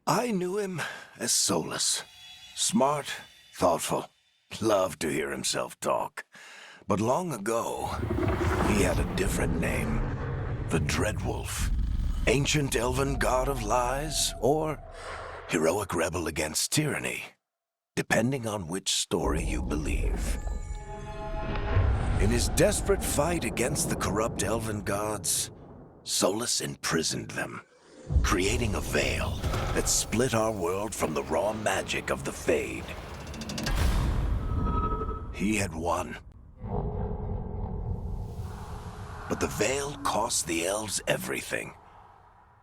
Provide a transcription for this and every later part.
I knew him as Solus. Smart, thoughtful, loved to hear himself talk. But long ago, he had a different name. The Dreadwolf. Ancient elven god of lies, or heroic rebel against tyranny, depending on which story you believe. In his desperate fight against the corrupt elven gods, Solus imprisoned them, creating a veil that split our world from the raw magic of the Fade. He had won. But the veil cost the elves everything.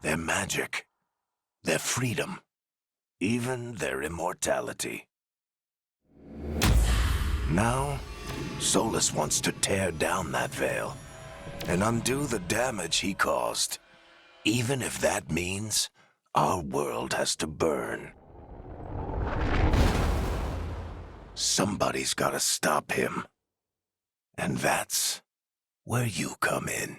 Their magic, their freedom, even their immortality. Now, Solus wants to tear down that veil and undo the damage he caused, even if that means our world has to burn. Somebody's gotta stop him. And that's where you come in.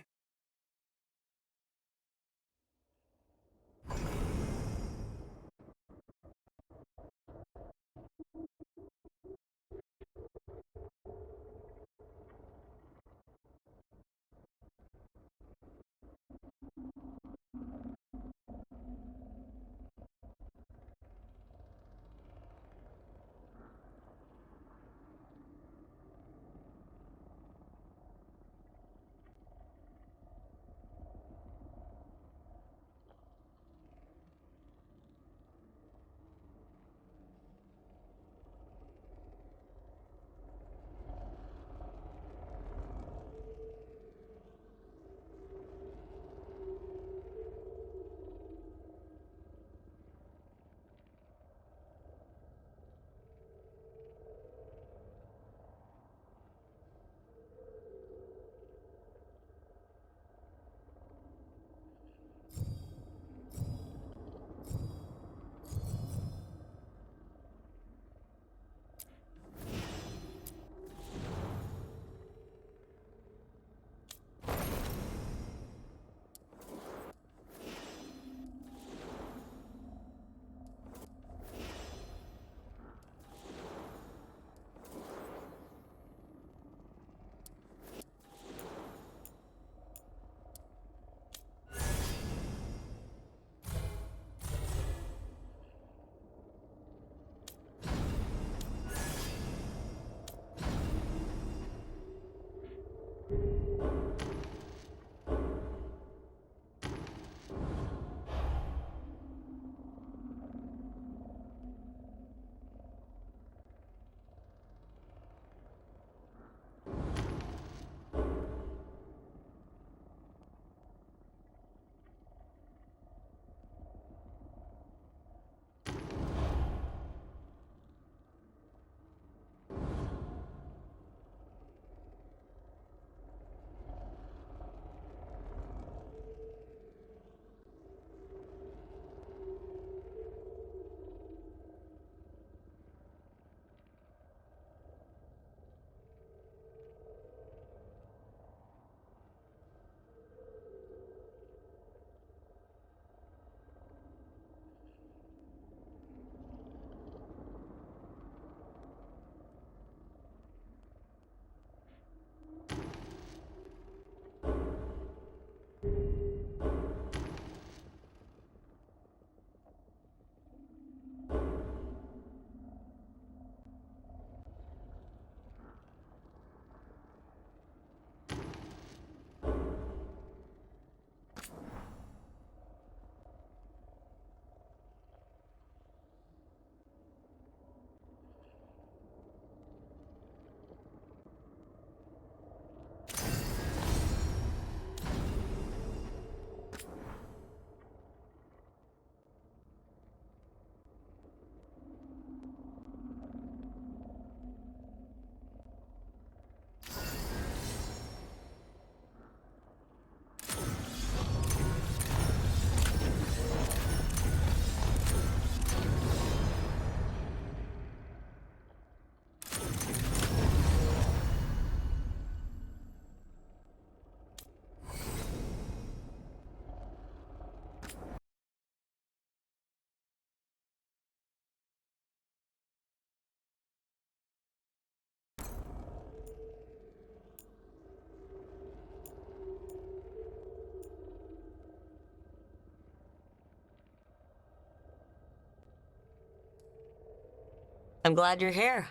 I'm glad you're here.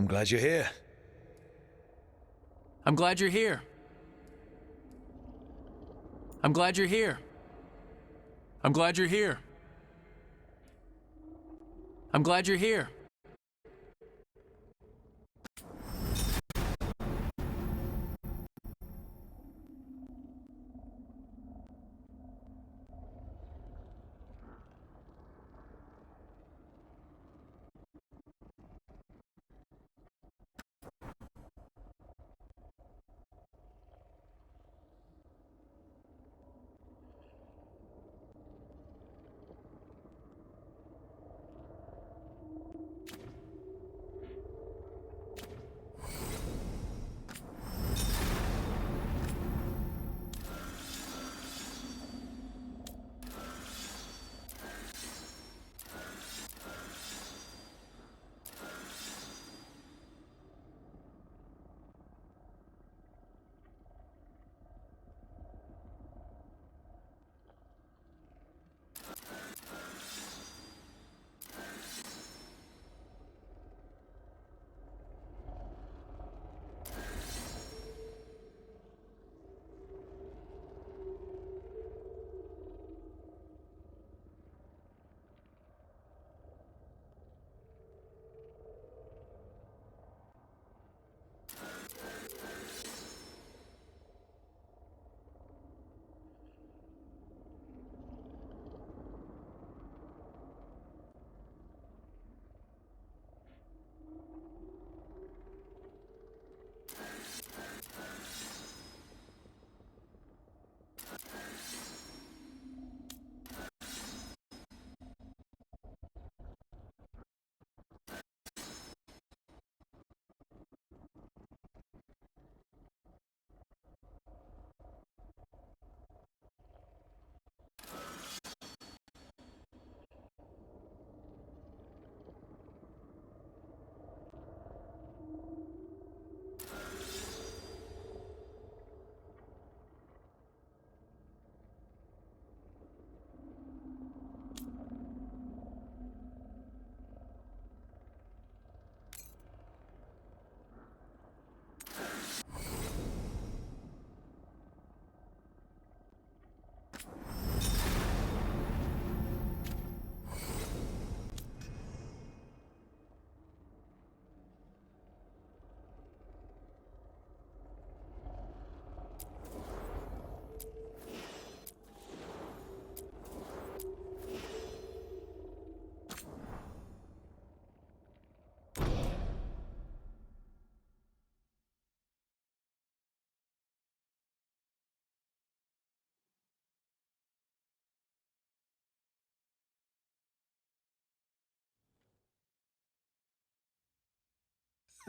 I'm glad you're here. I'm glad you're here. I'm glad you're here. I'm glad you're here. I'm glad you're here.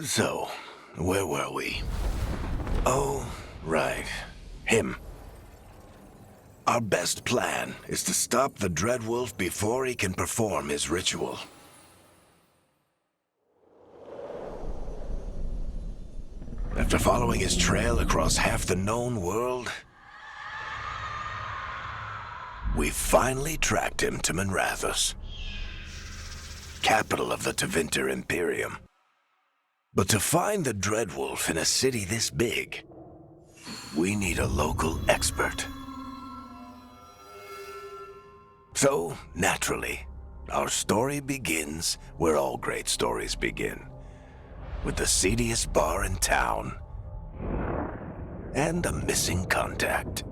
So, where were we? Oh, right. Him. Our best plan is to stop the Dreadwolf before he can perform his ritual. After following his trail across half the known world, we finally tracked him to Manrathus, capital of the Tevinter Imperium. But to find the Dreadwolf in a city this big, we need a local expert. So, naturally, our story begins where all great stories begin, with the seediest bar in town and a missing contact.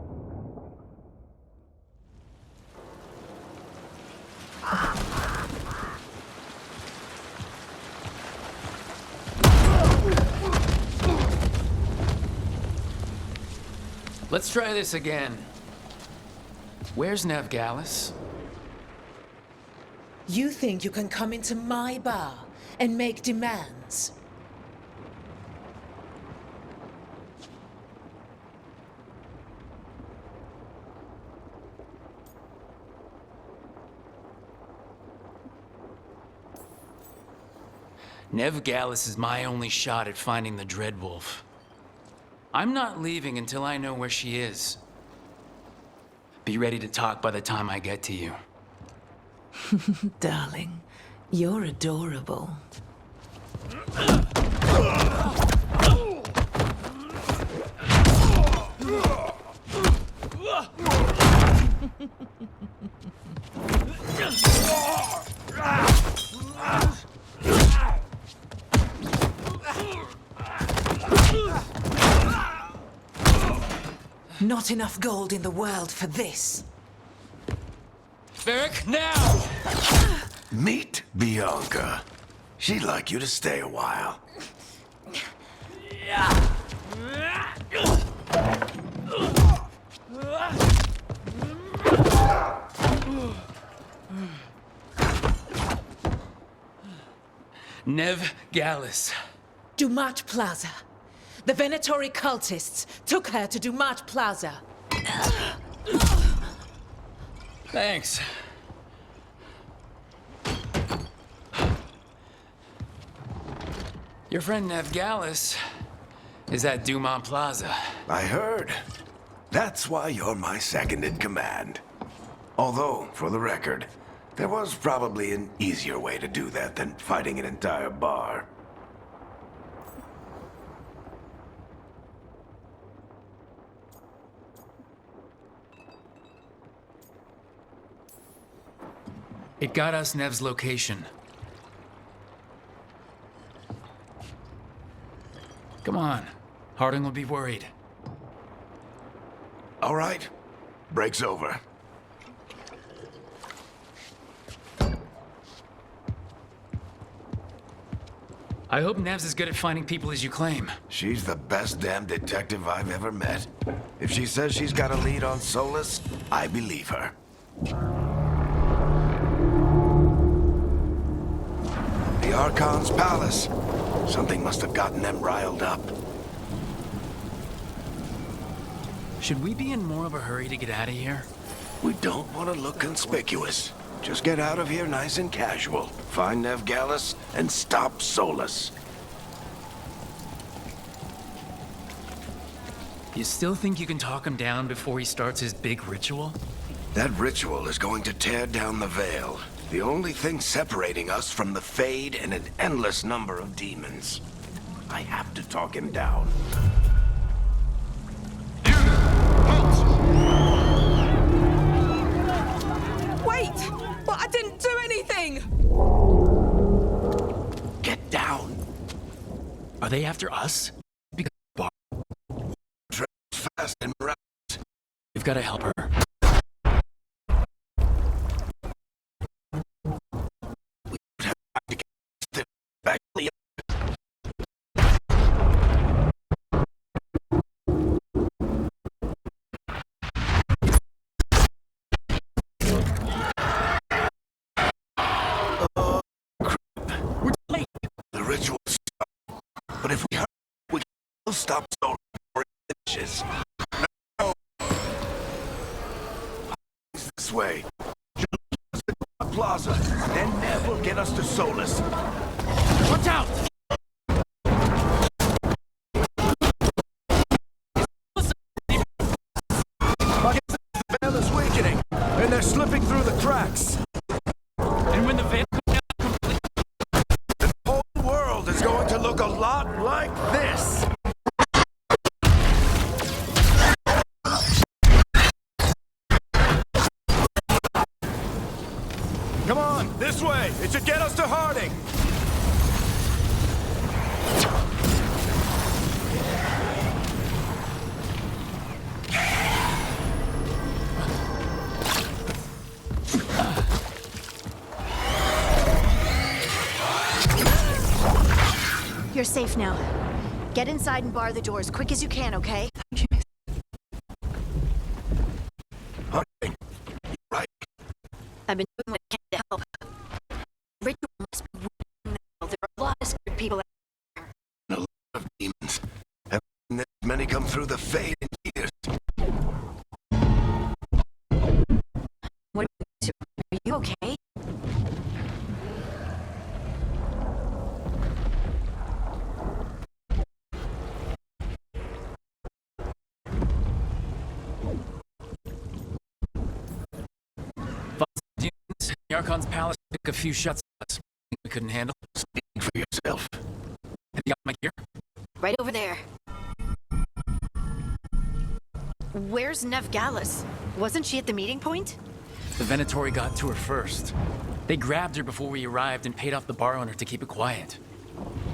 Let's try this again. Where's Nevgalis? You think you can come into my bar and make demands? Nevgalis is my only shot at finding the Dreadwolf. I'm not leaving until I know where she is. Be ready to talk by the time I get to you. Darling, You're adorable. Not enough gold in the world for this. Varric, now! Meet Bianca. She'd like you to stay a while. Nev Gallus. Dumat Plaza. The Venatori cultists took her to Dumat Plaza. Thanks. Your friend Nev Gallus is at Dumont Plaza. I heard. That's why you're my second in command. Although, for the record, there was probably an easier way to do that than fighting an entire bar. It got us Nev's location. Come on. Harding will be worried. All right. Break's over. I hope Nev's as good at finding people as you claim. She's the best damn detective I've ever met. If she says she's got a lead on Solus, I believe her. The Archon's palace. Something must have gotten them riled up. Should we be in more of a hurry to get out of here? We don't want to look conspicuous. Just get out of here nice and casual. Find Nev Gallus and stop Solus. You still think you can talk him down before he starts his big ritual? That ritual is going to tear down the veil. The only thing separating us from the Fade and an endless number of demons. I have to talk him down. Wait! But I didn't do anything! Get down. Are they after us? Because Fast and right. we've got to help her. Back. The ritual stopped. But if we hurry, we can still stop Solar before it finishes. No. This way. Plaza. Then Nev will get us to Solus. Watch out! The veil is weakening, and they're slipping through the cracks. And when the veil comes down completely, The whole world is going to look a lot like this. Come on, this way. It should get us to Harding. You're safe now. Get inside and bar the door as quick as you can, okay? Harding, right. I've been doing what I can to help. Ritual must be winning now. There are a lot of scared people out A lot of demons. Haven't seen this many come through the Fade in years. there. What are you okay? the Archon's palace took a few shots at us. couldn't handle. Speak for yourself. Have you got my gear? Right over there. Where's Nev Gallus? Wasn't she at the meeting point? The Venatori got to her first. They grabbed her before we arrived and paid off the bar owner to keep it quiet.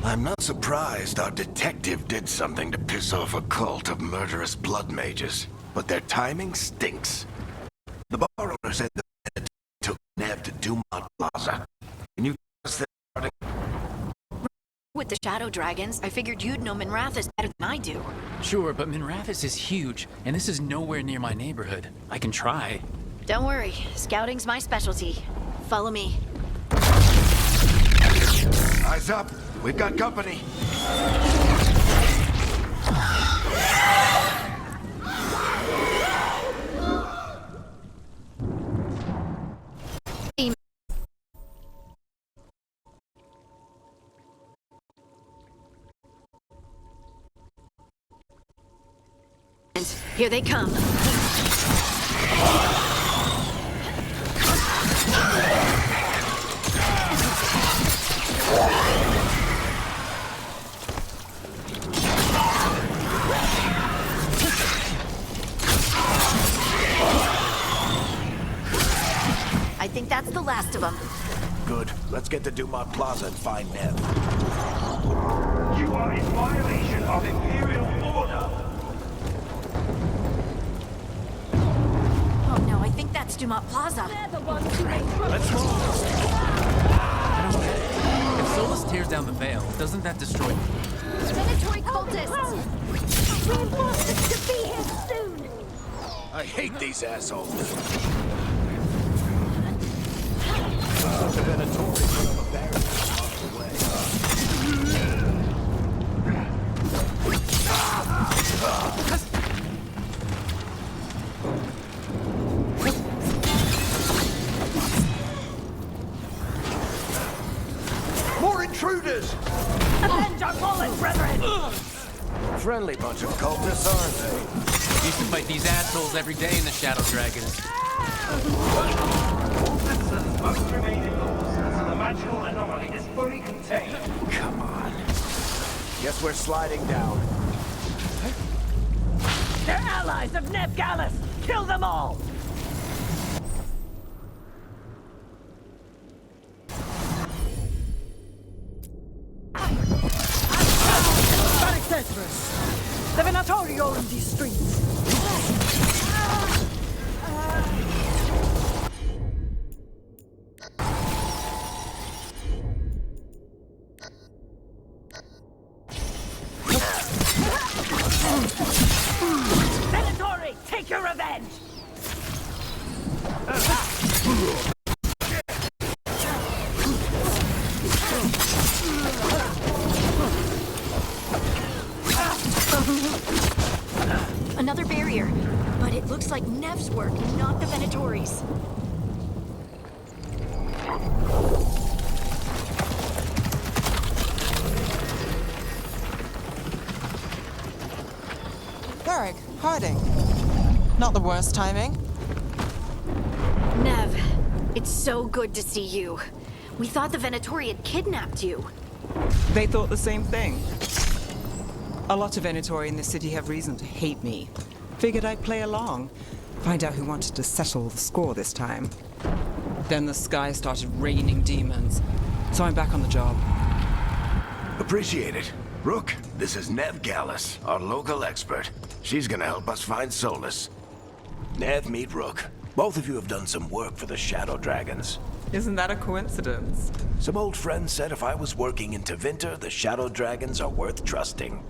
I'm not surprised our detective did something to piss off a cult of murderous blood mages, but their timing stinks. The bar owner said the Venatori took Nev to Dumont Plaza. Can you tell us that? With the Shadow Dragons, I figured you'd know Minrathis better than I do. Sure, but Minrathis is huge, and this is nowhere near my neighborhood. I can try. Don't worry, scouting's my specialty. Follow me. Eyes up! We've got company! And here they come. I think that's the last of them. Good. Let's get to Dumont Plaza and find Nev. You are in violation of Imperial order. Oh no, I think that's Dumont Plaza. They're the ones who made Let's roll! If Solus tears down the veil, doesn't that destroy me? Venatori cultists! We want us to be here soon! I hate these assholes. More intruders! Avenge our fallen brethren! Friendly bunch of cultists, aren't they? Used to fight these assholes every day in the Shadow Dragons. Citizens must remain indoors until the magical anomaly is fully contained. Come on. Guess we're sliding down. They're allies of Nev Gallus! Kill them all! The Venatori own these streets. Venatori, take your revenge! Another barrier, but it looks like Nev's work, not the Venatori's. Varric, Harding. Not the worst timing. Nev, it's so good to see you. We thought the Venatori had kidnapped you. They thought the same thing. A lot of Venatori in this city have reason to hate me. Figured I'd play along. Find out who wanted to settle the score this time. Then the sky started raining demons. So I'm back on the job. Appreciate it. Rook, this is Nev Gallus, our local expert. She's gonna help us find Solus. Nev, meet Rook. Both of you have done some work for the Shadow Dragons. Isn't that a coincidence? Some old friends said if I was working in Tevinter, the Shadow Dragons are worth trusting.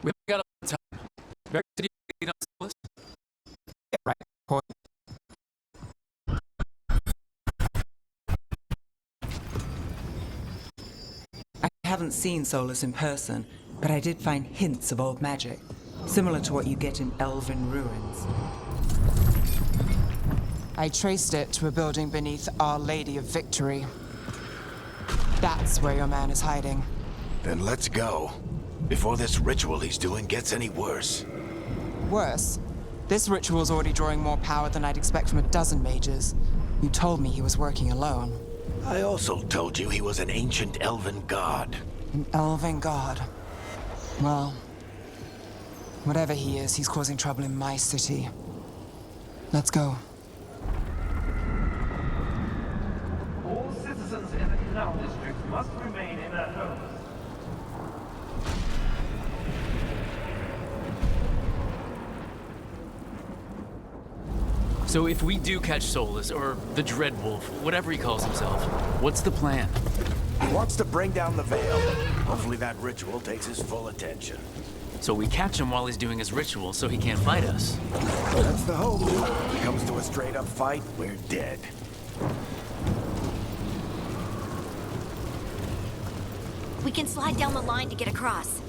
We got a lot of time. Ready to get on Solus? Right. Point. I haven't seen Solus in person, but I did find hints of old magic, similar to what you get in elven ruins. I traced it to a building beneath Our Lady of Victory. That's where your man is hiding. Then let's go. Before this ritual he's doing gets any worse. Worse, this ritual's already drawing more power than I'd expect from a dozen mages. You told me he was working alone. I also told you he was an ancient elven god. An elven god. Well, whatever he is, he's causing trouble in my city. Let's go. All citizens in the Canal District must remain in their homes. So if we do catch Solus, or the Dreadwolf, whatever he calls himself, what's the plan? He wants to bring down the Veil. Hopefully that ritual takes his full attention. So we catch him while he's doing his ritual so he can't fight us. That's the hope. If it comes to a straight-up fight, we're dead. We can slide down the line to get across.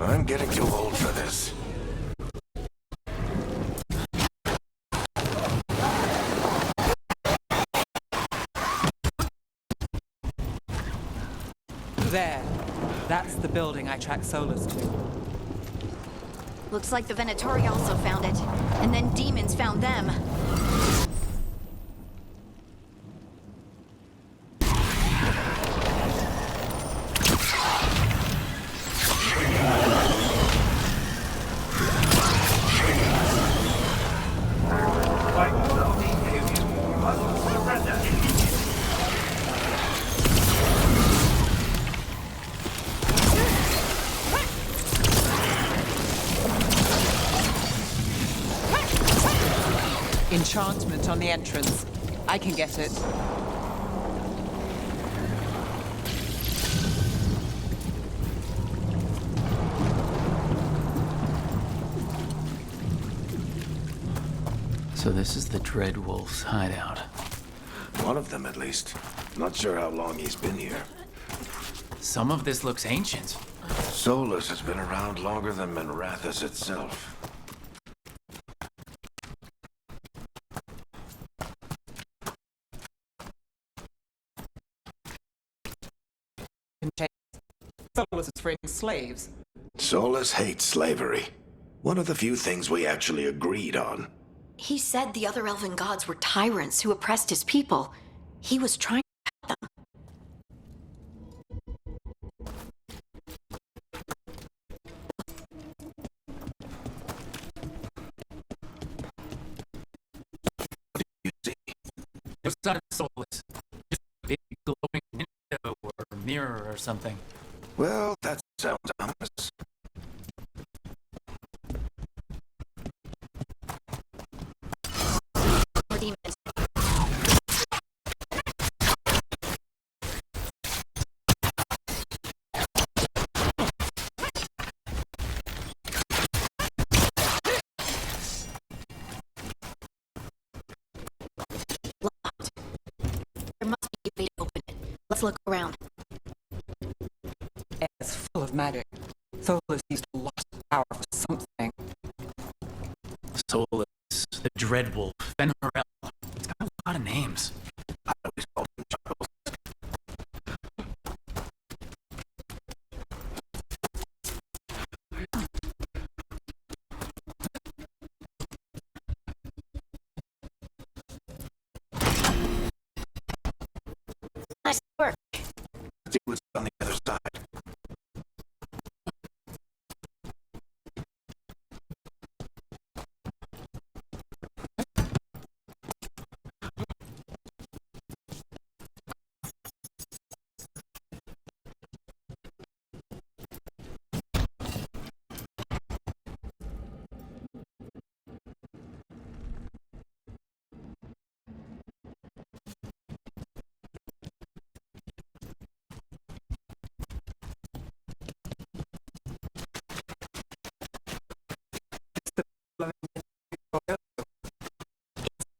I'm getting too old for this. There. That's the building I tracked Solus to. Looks like the Venatori also found it. And then demons found them. By order of the Imperium, you must surrender immediately. Enchantment on the entrance. I can get it. So this is the Dreadwolf's hideout. One of them, at least. Not sure how long he's been here. Some of this looks ancient. Solus has been around longer than Minrathous itself. Solus is freeing slaves. Solus hates slavery. One of the few things we actually agreed on. He said the other elven gods were tyrants who oppressed his people. He was trying to help them. You see, Outside of Solus, just a big glowing window or mirror or something. well, that sounds ominous. More demons. Locked. There must be a way to open it. Let's look around. It's full of magic. Solus used a lot of power for something. Solus, the Dreadwolf, Venorel. It's got a lot of names. I always called him Charles. Nice work. See what's on the other side.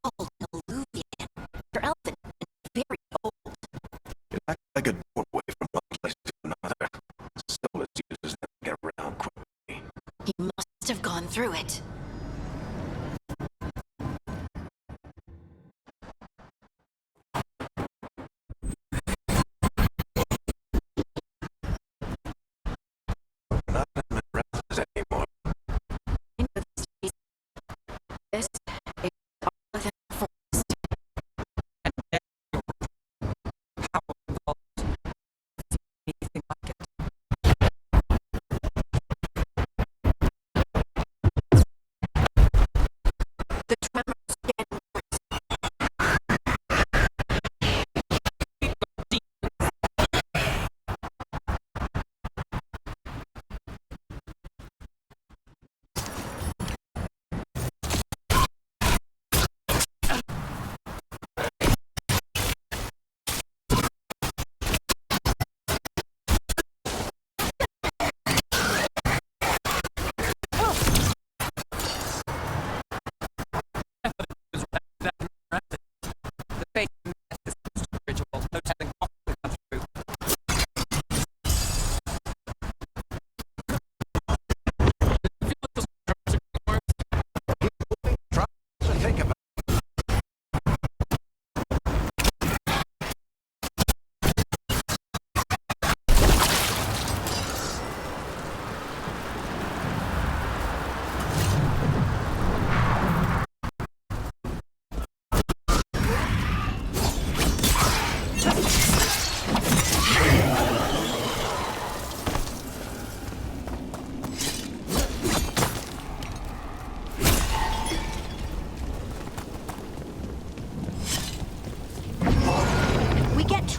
Old Illuvian. They're elven and very old. It's like a doorway from one place to another. Solus uses them to get around quickly. He must have gone through it.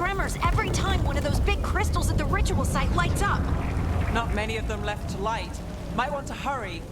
tremors every time one of those big crystals at the ritual site lights up. Not many of them left to light. Might want to hurry.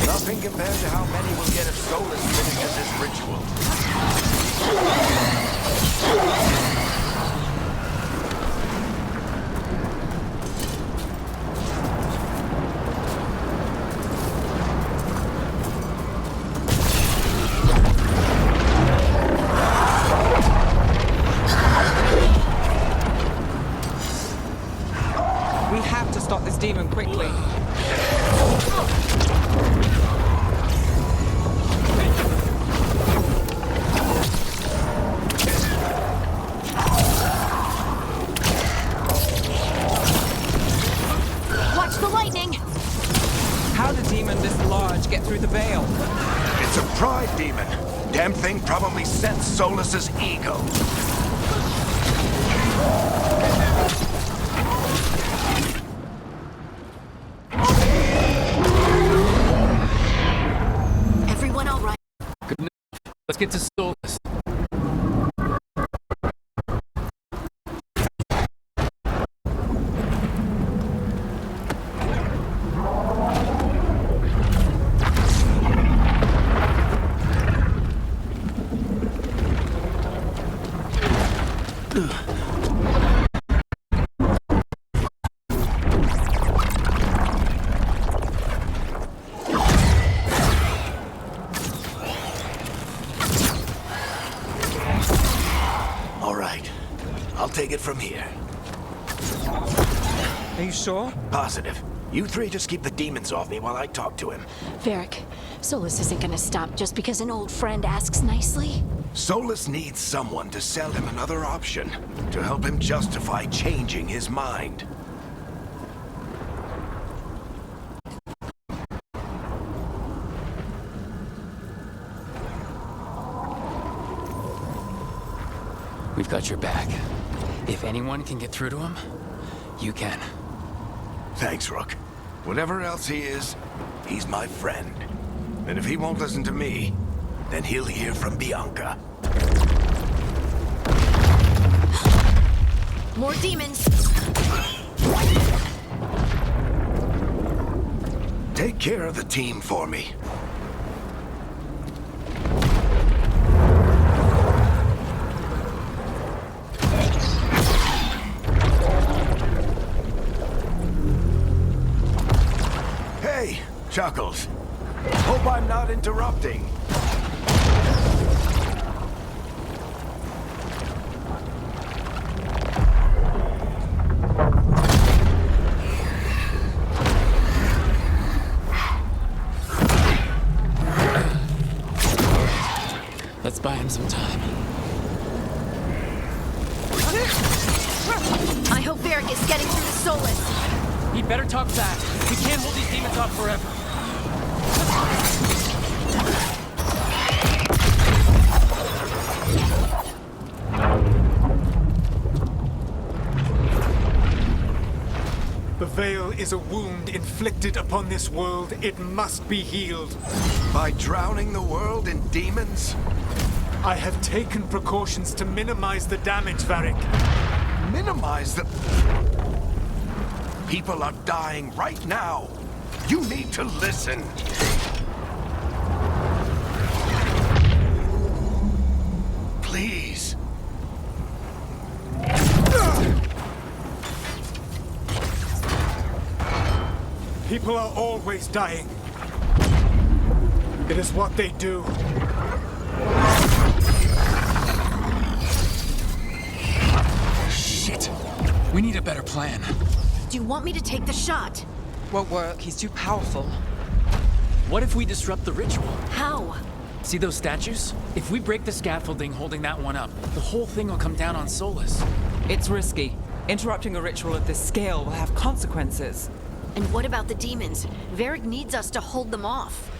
Nothing compared to how many will get if Solus finishes this ritual. We have to stop this demon quickly. Watch the lightning! How did a demon this large get through the veil? It's a pride demon. Damn thing probably sensed Solus's ego. Everyone all right? Good enough. Let's get to Solus. All right. I'll take it from here. Are you sure? Positive. You three just keep the demons off me while I talk to him. Varric, Solus isn't gonna stop just because an old friend asks nicely. Solus needs someone to sell him another option, to help him justify changing his mind. We've got your back. If anyone can get through to him, you can. Thanks, Rook. Whatever else he is, he's my friend. And if he won't listen to me, then he'll hear from Bianca. More demons! Take care of the team for me. Hey, Chuckles. Hope I'm not interrupting. Let's buy him some time. I hope Varric is getting through to Solus. He better talk fast. We can't hold these demons off forever. The veil is a wound inflicted upon this world. It must be healed. By drowning the world in demons? I have taken precautions to minimize the damage, Varric. Minimize the... People are dying right now. You need to listen. Please. People are always dying. It is what they do. Shit. We need a better plan. Do you want me to take the shot? Won't work. He's too powerful. What if we disrupt the ritual? How? See those statues? If we break the scaffolding holding that one up, the whole thing will come down on Solus. It's risky. Interrupting a ritual of this scale will have consequences. And what about the demons? Varric needs us to hold them off.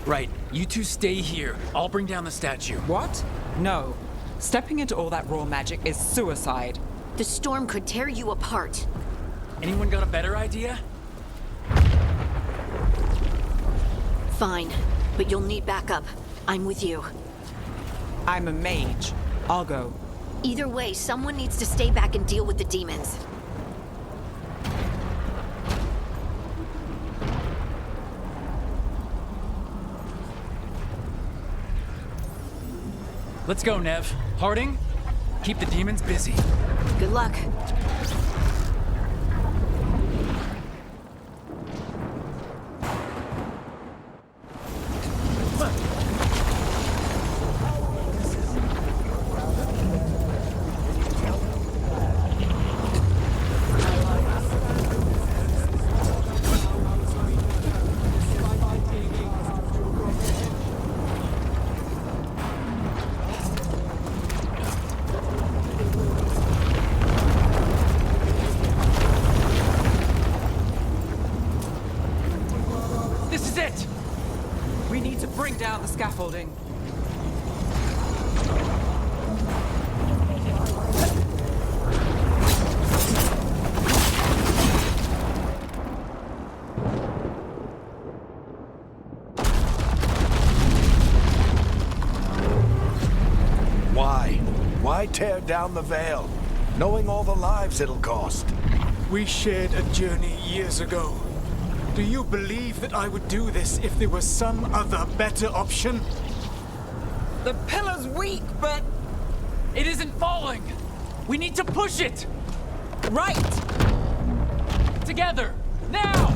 Right. You two stay here. I'll bring down the statue. What? No. Stepping into all that raw magic is suicide. The storm could tear you apart. Anyone got a better idea? Fine, but you'll need backup. I'm with you. I'm a mage. I'll go. Either way, someone needs to stay back and deal with the demons. Let's go, Nev. Harding, keep the demons busy. Good luck. This is it! We need to bring down the scaffolding. Why? Why tear down the veil, knowing all the lives it'll cost? We shared a journey years ago. Do you believe that I would do this if there was some other better option? The pillar's weak, but... It isn't falling! We need to push it! Right! Together! Now!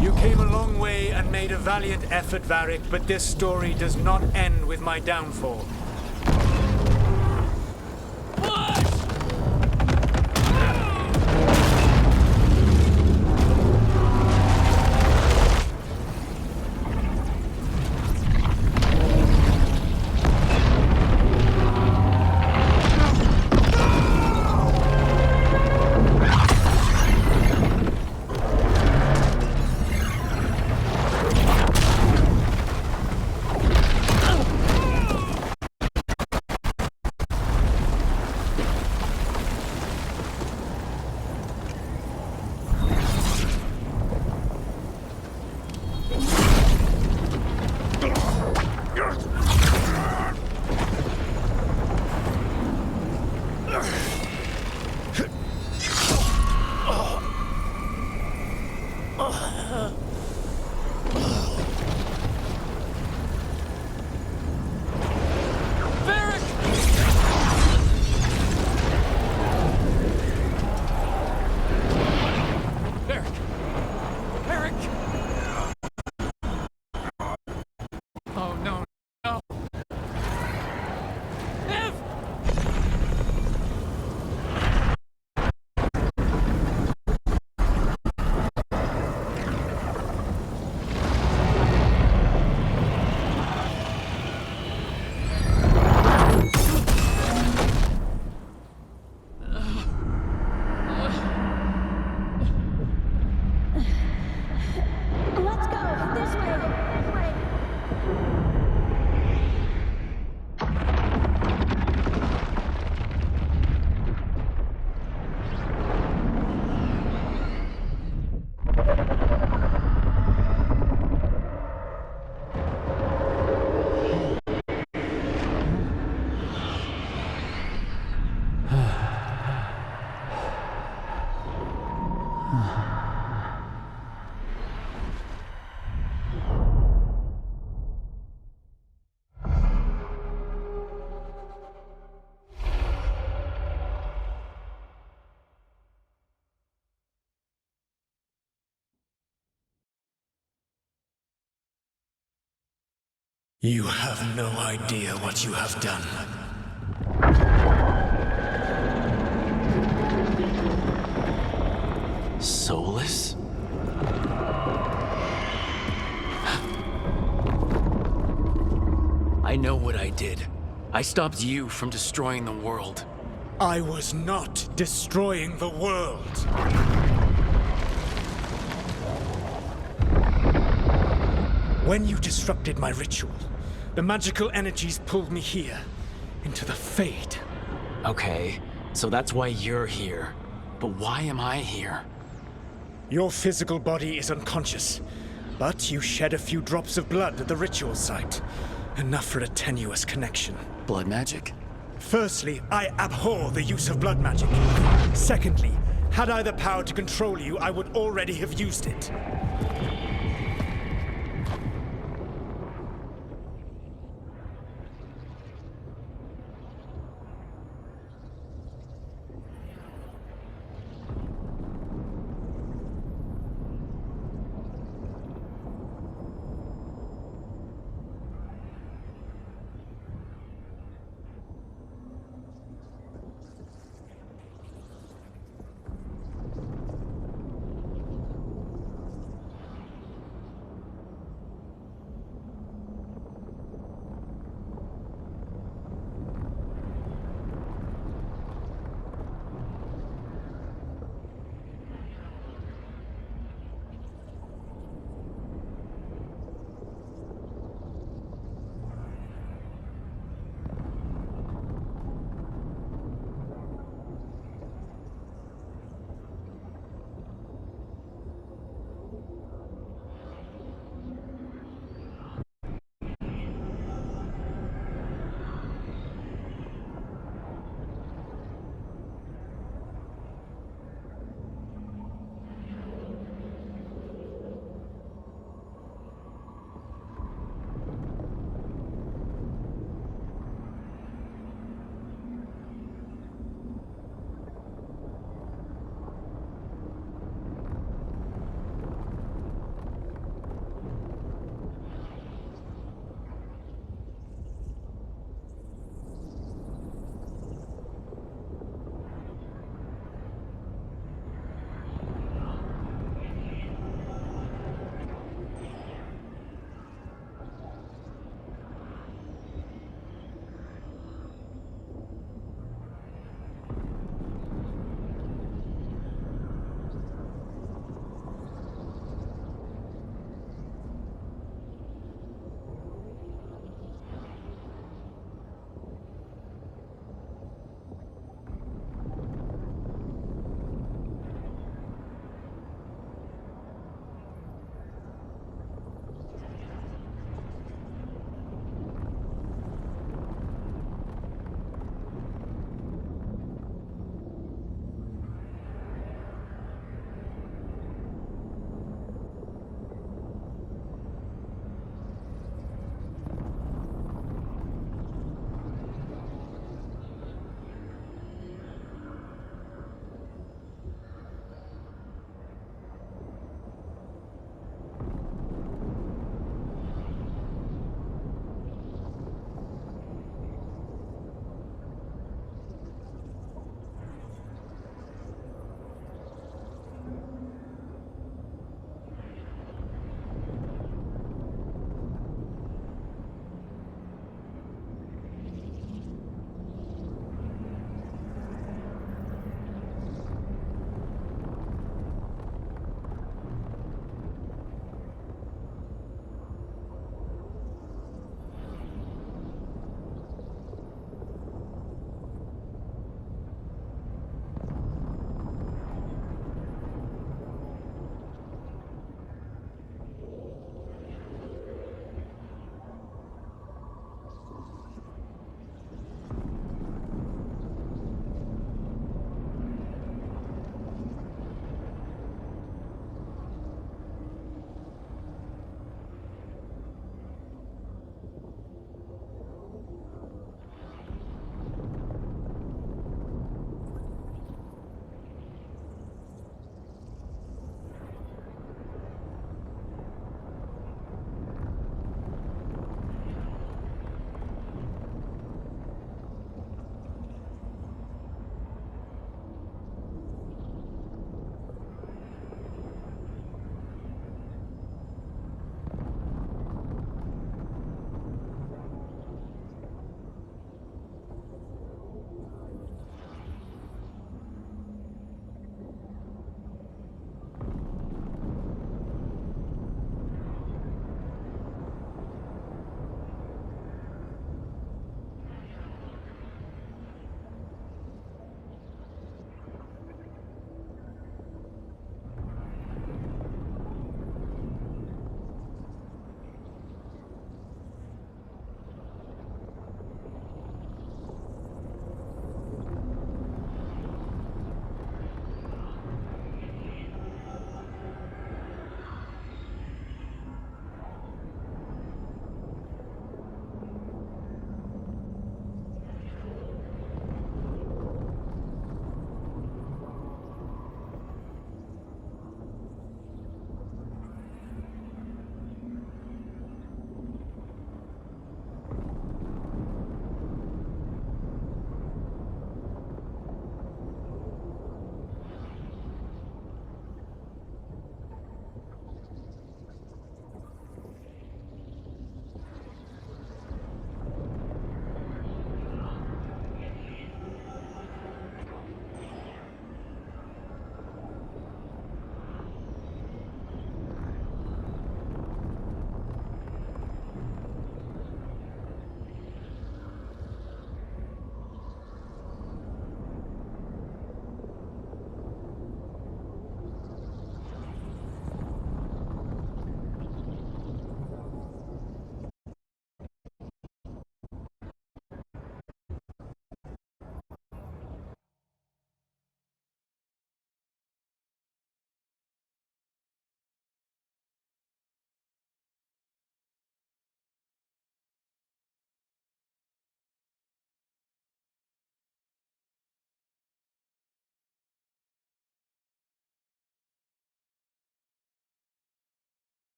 You came a long way and made a valiant effort, Varric, but this story does not end with my downfall. Push! You have no idea what you have done. Soulless? I know what I did. I stopped you from destroying the world. I was not destroying the world. When you disrupted my ritual, the magical energies pulled me here, into the Fade. Okay, so that's why you're here. But why am I here? Your physical body is unconscious, but you shed a few drops of blood at the ritual site. Enough for a tenuous connection. Blood magic? Firstly, I abhor the use of blood magic. Secondly, had I the power to control you, I would already have used it.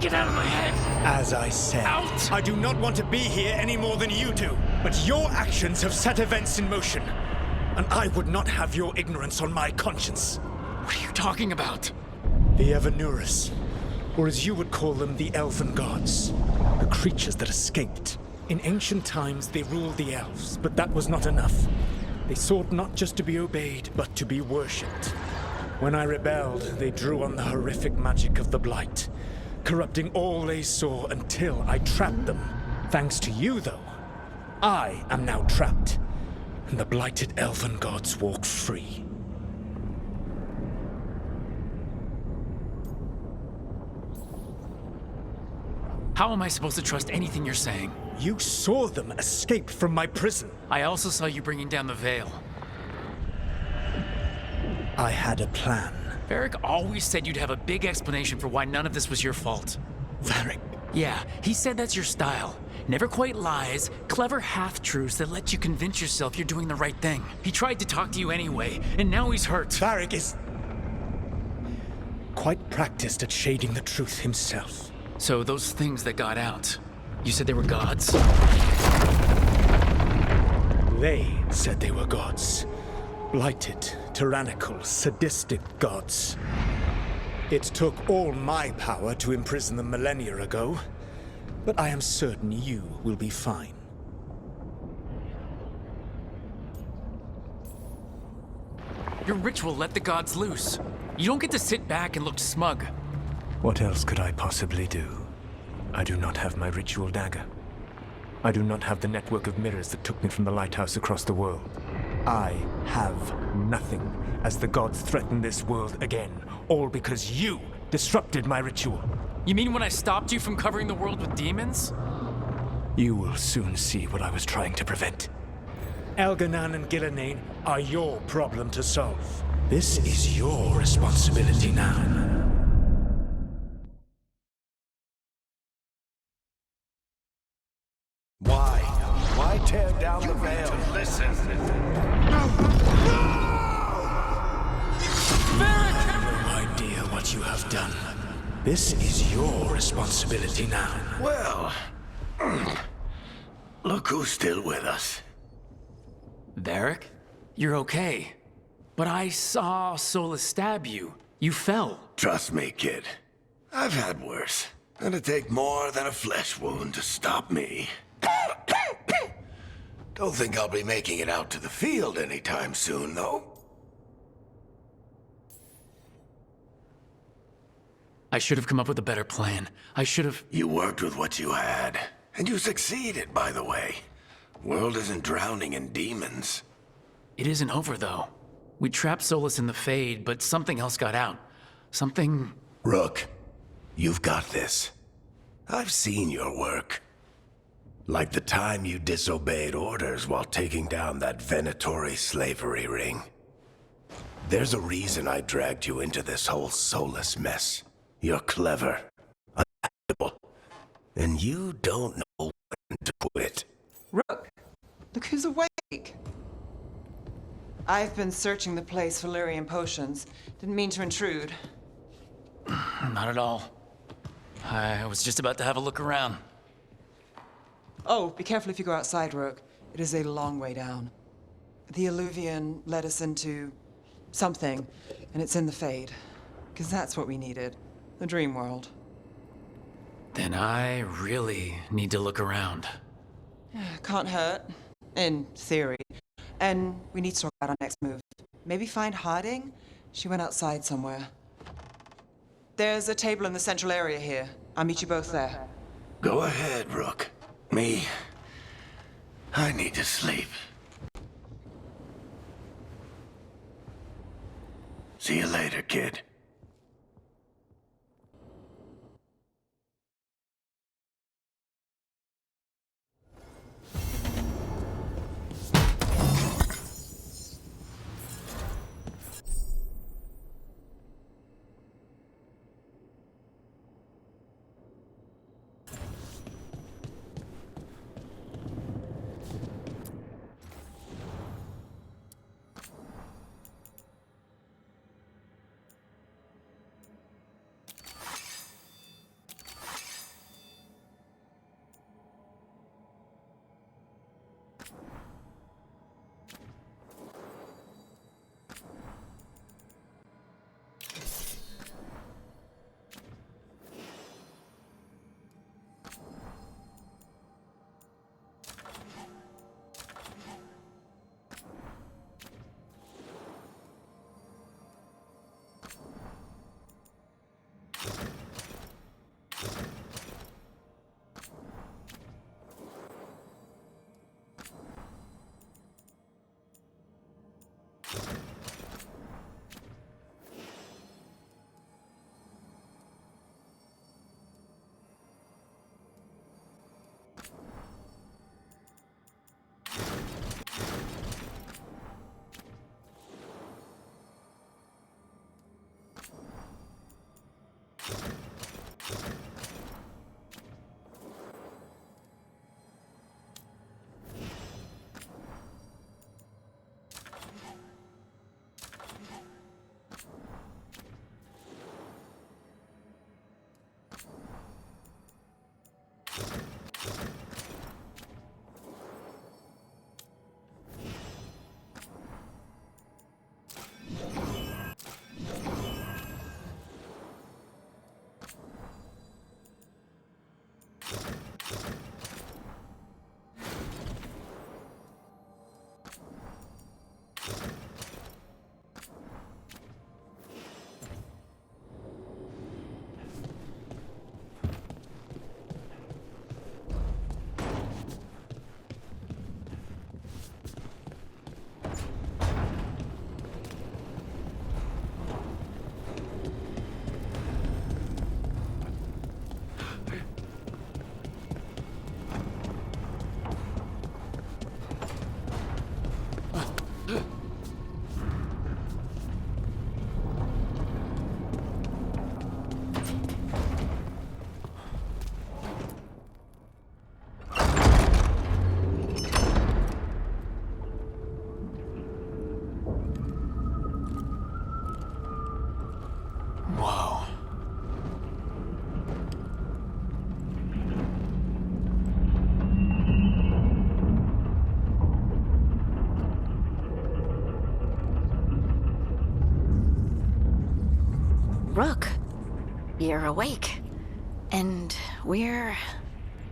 Get out of my head! As I said, Out! I do not want to be here any more than you do. But your actions have set events in motion. And I would not have your ignorance on my conscience. What are you talking about? The Evanurus, or as you would call them, the Elven Gods. The creatures that escaped. In ancient times, they ruled the elves, but that was not enough. They sought not just to be obeyed, but to be worshipped. When I rebelled, they drew on the horrific magic of the Blight, corrupting all they saw until I trapped them. Thanks to you, though, I am now trapped, and the blighted Elven Gods walk free. How am I supposed to trust anything you're saying? You saw them escape from my prison. I also saw you bringing down the veil. I had a plan. Varric always said you'd have a big explanation for why none of this was your fault. Varric. Yeah, he said that's your style. Never quite lies, clever half-truths that let you convince yourself you're doing the right thing. He tried to talk to you anyway, and now he's hurt. Varric is quite practiced at shading the truth himself. So those things that got out, you said they were gods? They said they were gods. Blighted, tyrannical, sadistic gods. It took all my power to imprison them millennia ago, but I am certain you will be fine. Your ritual let the gods loose. You don't get to sit back and look smug. What else could I possibly do? I do not have my ritual dagger. I do not have the network of mirrors that took me from the lighthouse across the world. I have nothing as the gods threaten this world again, all because you disrupted my ritual. You mean when I stopped you from covering the world with demons? You will soon see what I was trying to prevent. Elganan and Gillenane are your problem to solve. This is your responsibility now. Why tear down the veil? Listen. No idea what you have done. This is your responsibility now. Well, look who's still with us. Varric? You're okay. But I saw Solus stab you. You fell. Trust me, kid. I've had worse. It'd take more than a flesh wound to stop me. Don't think I'll be making it out to the field anytime soon, though. I should have come up with a better plan. I should have... You worked with what you had. And you succeeded, by the way. World isn't drowning in demons. It isn't over, though. We trapped Solus in the Fade, but something else got out. Something... Rook, you've got this. I've seen your work. Like the time you disobeyed orders while taking down that Venatori slavery ring. There's a reason I dragged you into this whole Solus mess. You're clever, adaptable, and you don't know when to quit. Rook, look who's awake. I've been searching the place for Lyrian potions. Didn't mean to intrude. Not at all. I was just about to have a look around. Oh, be careful if you go outside, Rook. It is a long way down. The Alluvian led us into something, and it's in the Fade. Because that's what we needed. The dream world. Then I really need to look around. Can't hurt. In theory. And we need to sort out our next move. Maybe find Harding? She went outside somewhere. There's a table in the central area here. I'll meet you both there. Go ahead, Rook. Me, I need to sleep. See you later, kid. You're awake. And we're...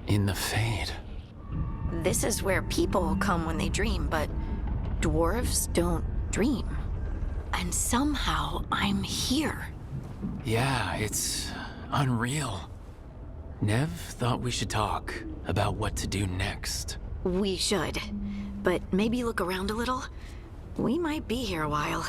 In the Fade. This is where people come when they dream, but dwarves don't dream. And somehow I'm here. Yeah, it's unreal. Nev thought we should talk about what to do next. We should. But maybe look around a little. We might be here a while.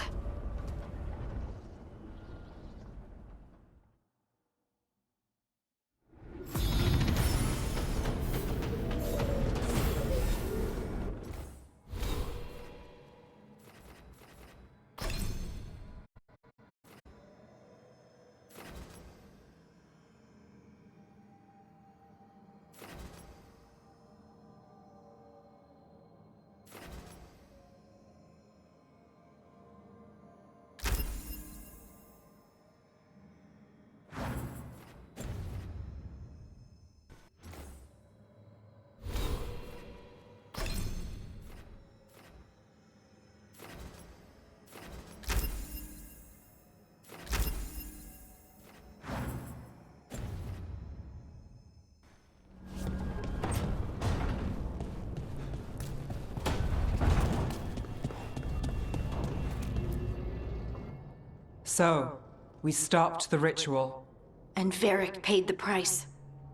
So, we stopped the ritual. And Varric paid the price.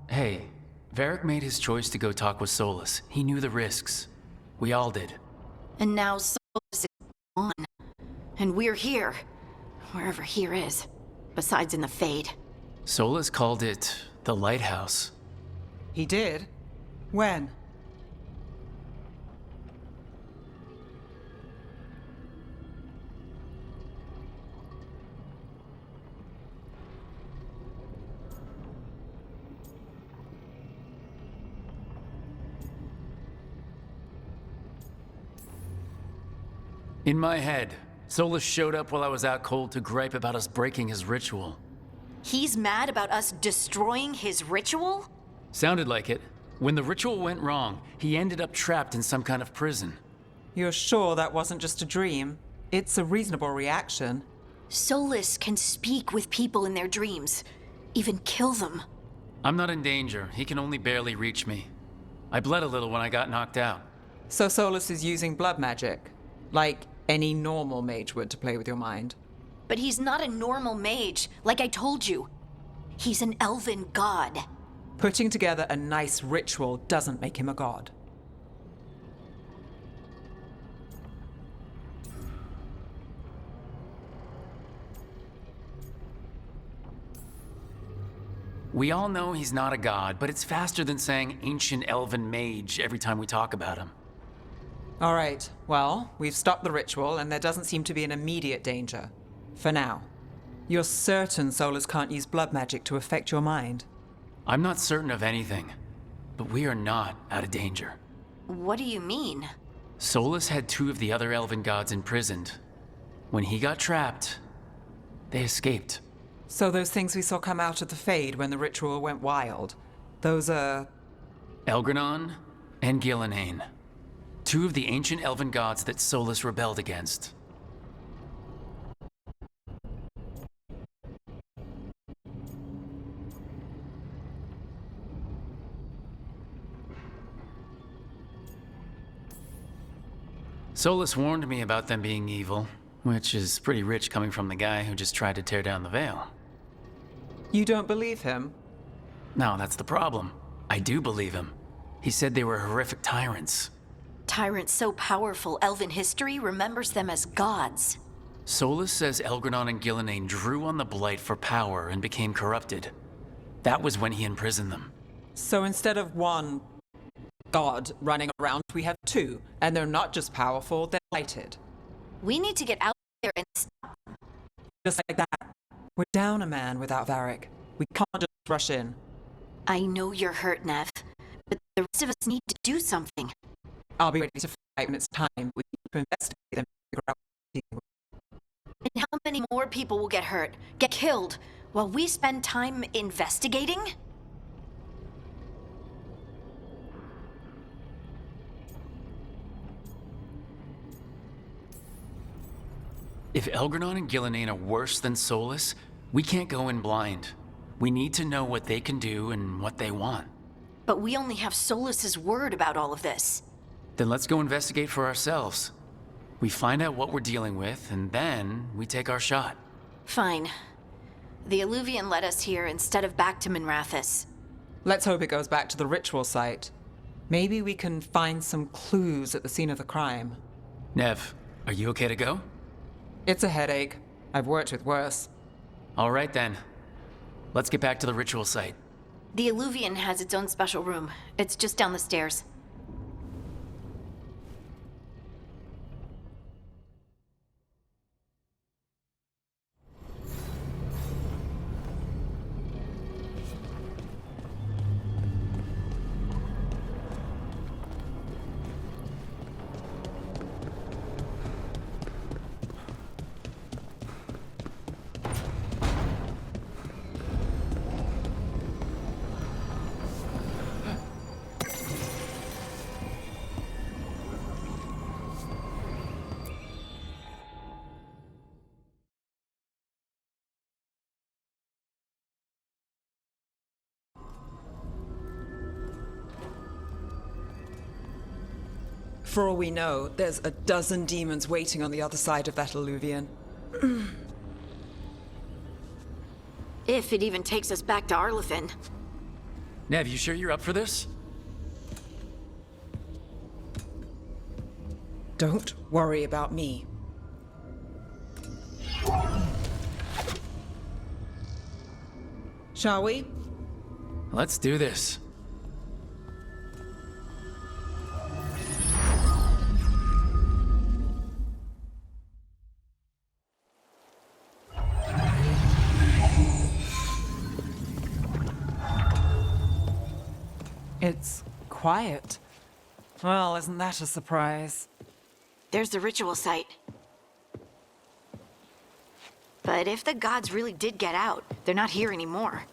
Hey, Varric made his choice to go talk with Solus. He knew the risks. We all did. And now Solus is gone. And we're here. Wherever here is. Besides in the Fade. Solus called it the Lighthouse. He did? When? In my head, Solus showed up while I was out cold to gripe about us breaking his ritual. He's mad about us destroying his ritual? Sounded like it. When the ritual went wrong, he ended up trapped in some kind of prison. You're sure that wasn't just a dream? It's a reasonable reaction. Solus can speak with people in their dreams. Even kill them. I'm not in danger. He can only barely reach me. I bled a little when I got knocked out. So Solus is using blood magic? Like any normal mage would to play with your mind? But he's not a normal mage, like I told you. He's an elven god. Putting together a nice ritual doesn't make him a god. We all know he's not a god, but it's faster than saying ancient elven mage every time we talk about him. All right, well, we've stopped the ritual and there doesn't seem to be an immediate danger. For now. You're certain Solus can't use blood magic to affect your mind? I'm not certain of anything, but we are not out of danger. What do you mean? Solus had two of the other elven gods imprisoned. When he got trapped, they escaped. So those things we saw come out of the Fade when the ritual went wild, those are... Elgranon and Gillenane. Two of the ancient elven gods that Solus rebelled against. Solus warned me about them being evil, which is pretty rich coming from the guy who just tried to tear down the veil. You don't believe him? No, that's the problem. I do believe him. He said they were horrific tyrants. Tyrants so powerful, elven history remembers them as gods. Solus says Elgranon and Gillenane drew on the Blight for power and became corrupted. That was when he imprisoned them. So instead of one god running around, we have two, and they're not just powerful, they're blighted. We need to get out there and stop. Just like that. We're down a man without Varric. We can't just rush in. I know you're hurt, Nev, but the rest of us need to do something. I'll be ready to fight when it's time. We need to investigate and figure out what And how many more people will get hurt, get killed, while we spend time investigating? If Elgranon and Gillenane are worse than Solus, we can't go in blind. We need to know what they can do and what they want. But we only have Solus's word about all of this. Then let's go investigate for ourselves. We find out what we're dealing with, and then we take our shot. Fine. The Illuvian led us here instead of back to Minrathous. Let's hope it goes back to the ritual site. Maybe we can find some clues at the scene of the crime. Nev, are you okay to go? It's a headache. I've worked with worse. All right then. Let's get back to the ritual site. The Illuvian has its own special room. It's just down the stairs. For all we know, there's a dozen demons waiting on the other side of that Illuvian. If it even takes us back to Arlethan. Nev, you sure you're up for this? Don't worry about me. Shall we? Let's do this. It's quiet. Well, isn't that a surprise? There's the ritual site. But if the gods really did get out, they're not here anymore.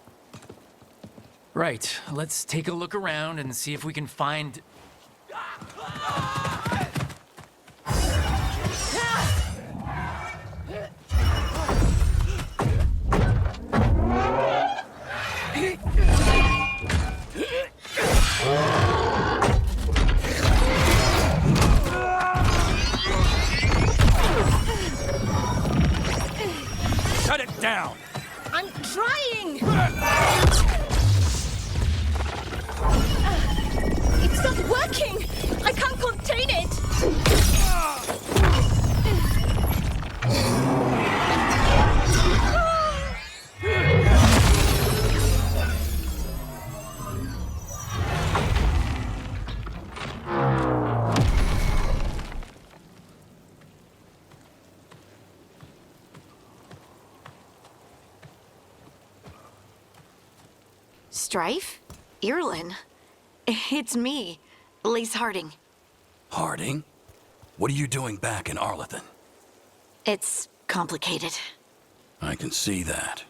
Right, let's take a look around and see if we can find... Shut it down! I'm trying! It's not working! I can't contain it! Strife? Irlin? It's me, Lise Harding. Harding? What are you doing back in Arlethan? It's complicated. I can see that.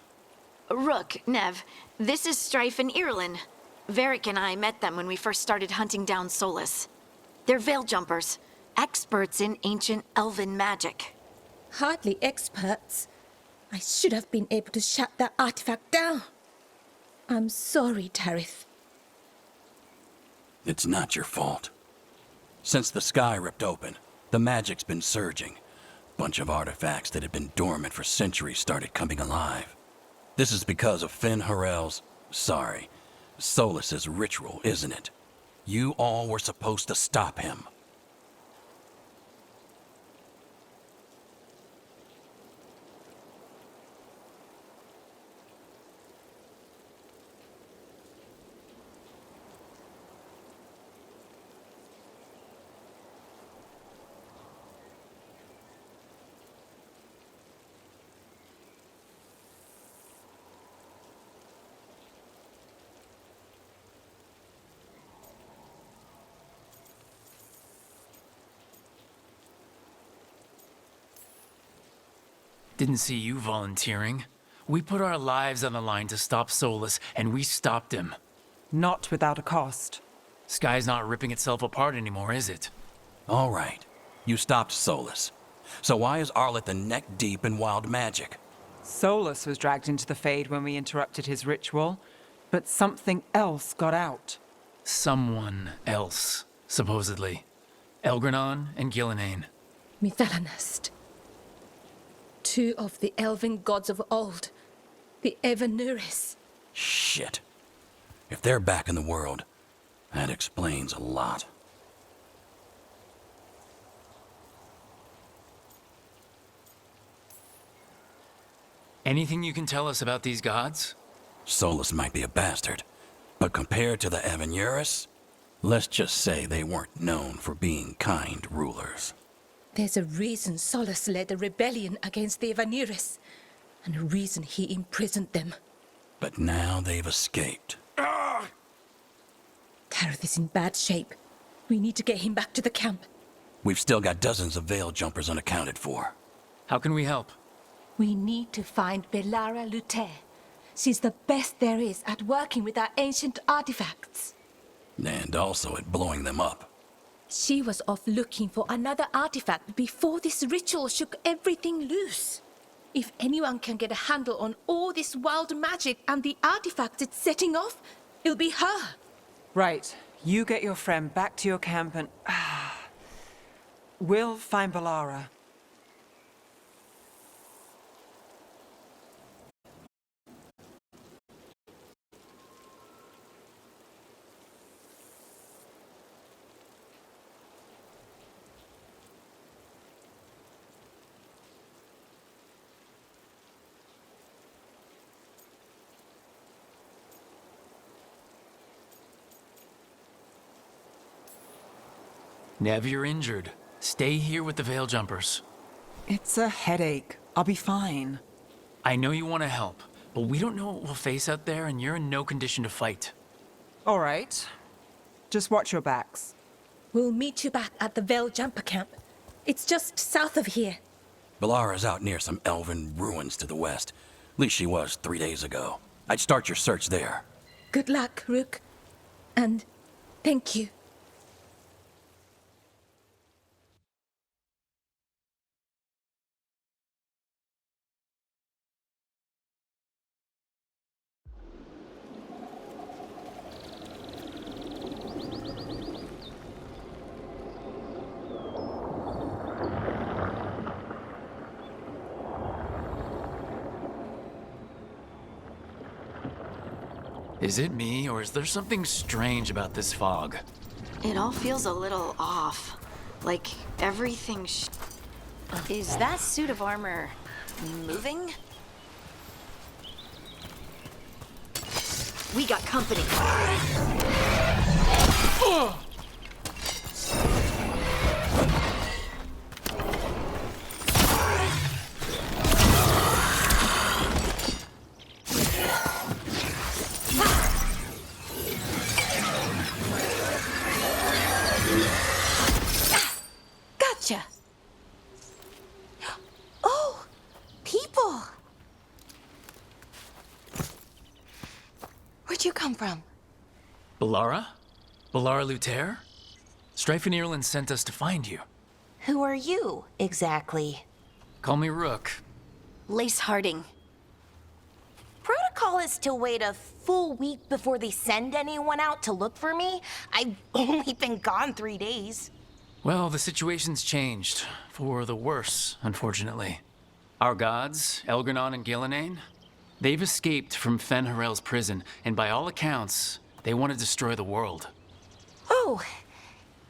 Rook, Nev, this is Strife and Irlin. Varric and I met them when we first started hunting down Solus. They're veil jumpers, experts in ancient elven magic. Hardly experts. I should have been able to shut that artifact down. I'm sorry, Tarith. It's not your fault. Since the sky ripped open, the magic's been surging. Bunch of artifacts that had been dormant for centuries started coming alive. This is because of Finn Harel's, Solus's ritual, isn't it? You all were supposed to stop him. Didn't see you volunteering. We put our lives on the line to stop Solus, and we stopped him. Not without a cost. Sky's not ripping itself apart anymore, is it? All right, you stopped Solus. So why is Arlethan neck deep in wild magic? Solus was dragged into the Fade when we interrupted his ritual, but something else got out. Someone else, supposedly. Elgranon and Gillenane. Mithalanast. Two of the elven gods of old. The Evanuris. Shit. If they're back in the world, that explains a lot. Anything you can tell us about these gods? Solus might be a bastard, but compared to the Evanuris, let's just say they weren't known for being kind rulers. There's a reason Solus led a rebellion against the Evanuris, and a reason he imprisoned them. But now they've escaped. Tareth is in bad shape. We need to get him back to the camp. We've still got dozens of veil jumpers unaccounted for. How can we help? We need to find Belara Luther. She's the best there is at working with our ancient artifacts. And also at blowing them up. She was off looking for another artifact before this ritual shook everything loose. If anyone can get a handle on all this wild magic and the artifacts it's setting off, it'll be her. Right, you get your friend back to your camp and... we'll find Belara. Nev, you're injured. Stay here with the veil jumpers. It's a headache. I'll be fine. I know you want to help, but we don't know what we'll face out there, and you're in no condition to fight. All right. Just watch your backs. We'll meet you back at the Veil Jumper camp. It's just south of here. Belara's out near some elven ruins to the west. At least she was 3 days ago. I'd start your search there. Good luck, Rook. And thank you. Is it me, or is there something strange about this fog? It all feels a little off. Like everything Is that suit of armor moving? We got company. Gotcha. Oh, people. Where'd you come from? Belara? Belara Luther? Strife and Ireland sent us to find you. Who are you, exactly? Call me Rook. Lace Harding. Protocol is to wait a full week before they send anyone out to look for me. I've only been gone 3 days. Well, the situation's changed. For the worse, unfortunately. Our gods, Elgranon and Gillenane, they've escaped from Fen'Harel's prison, and by all accounts, they want to destroy the world. Oh,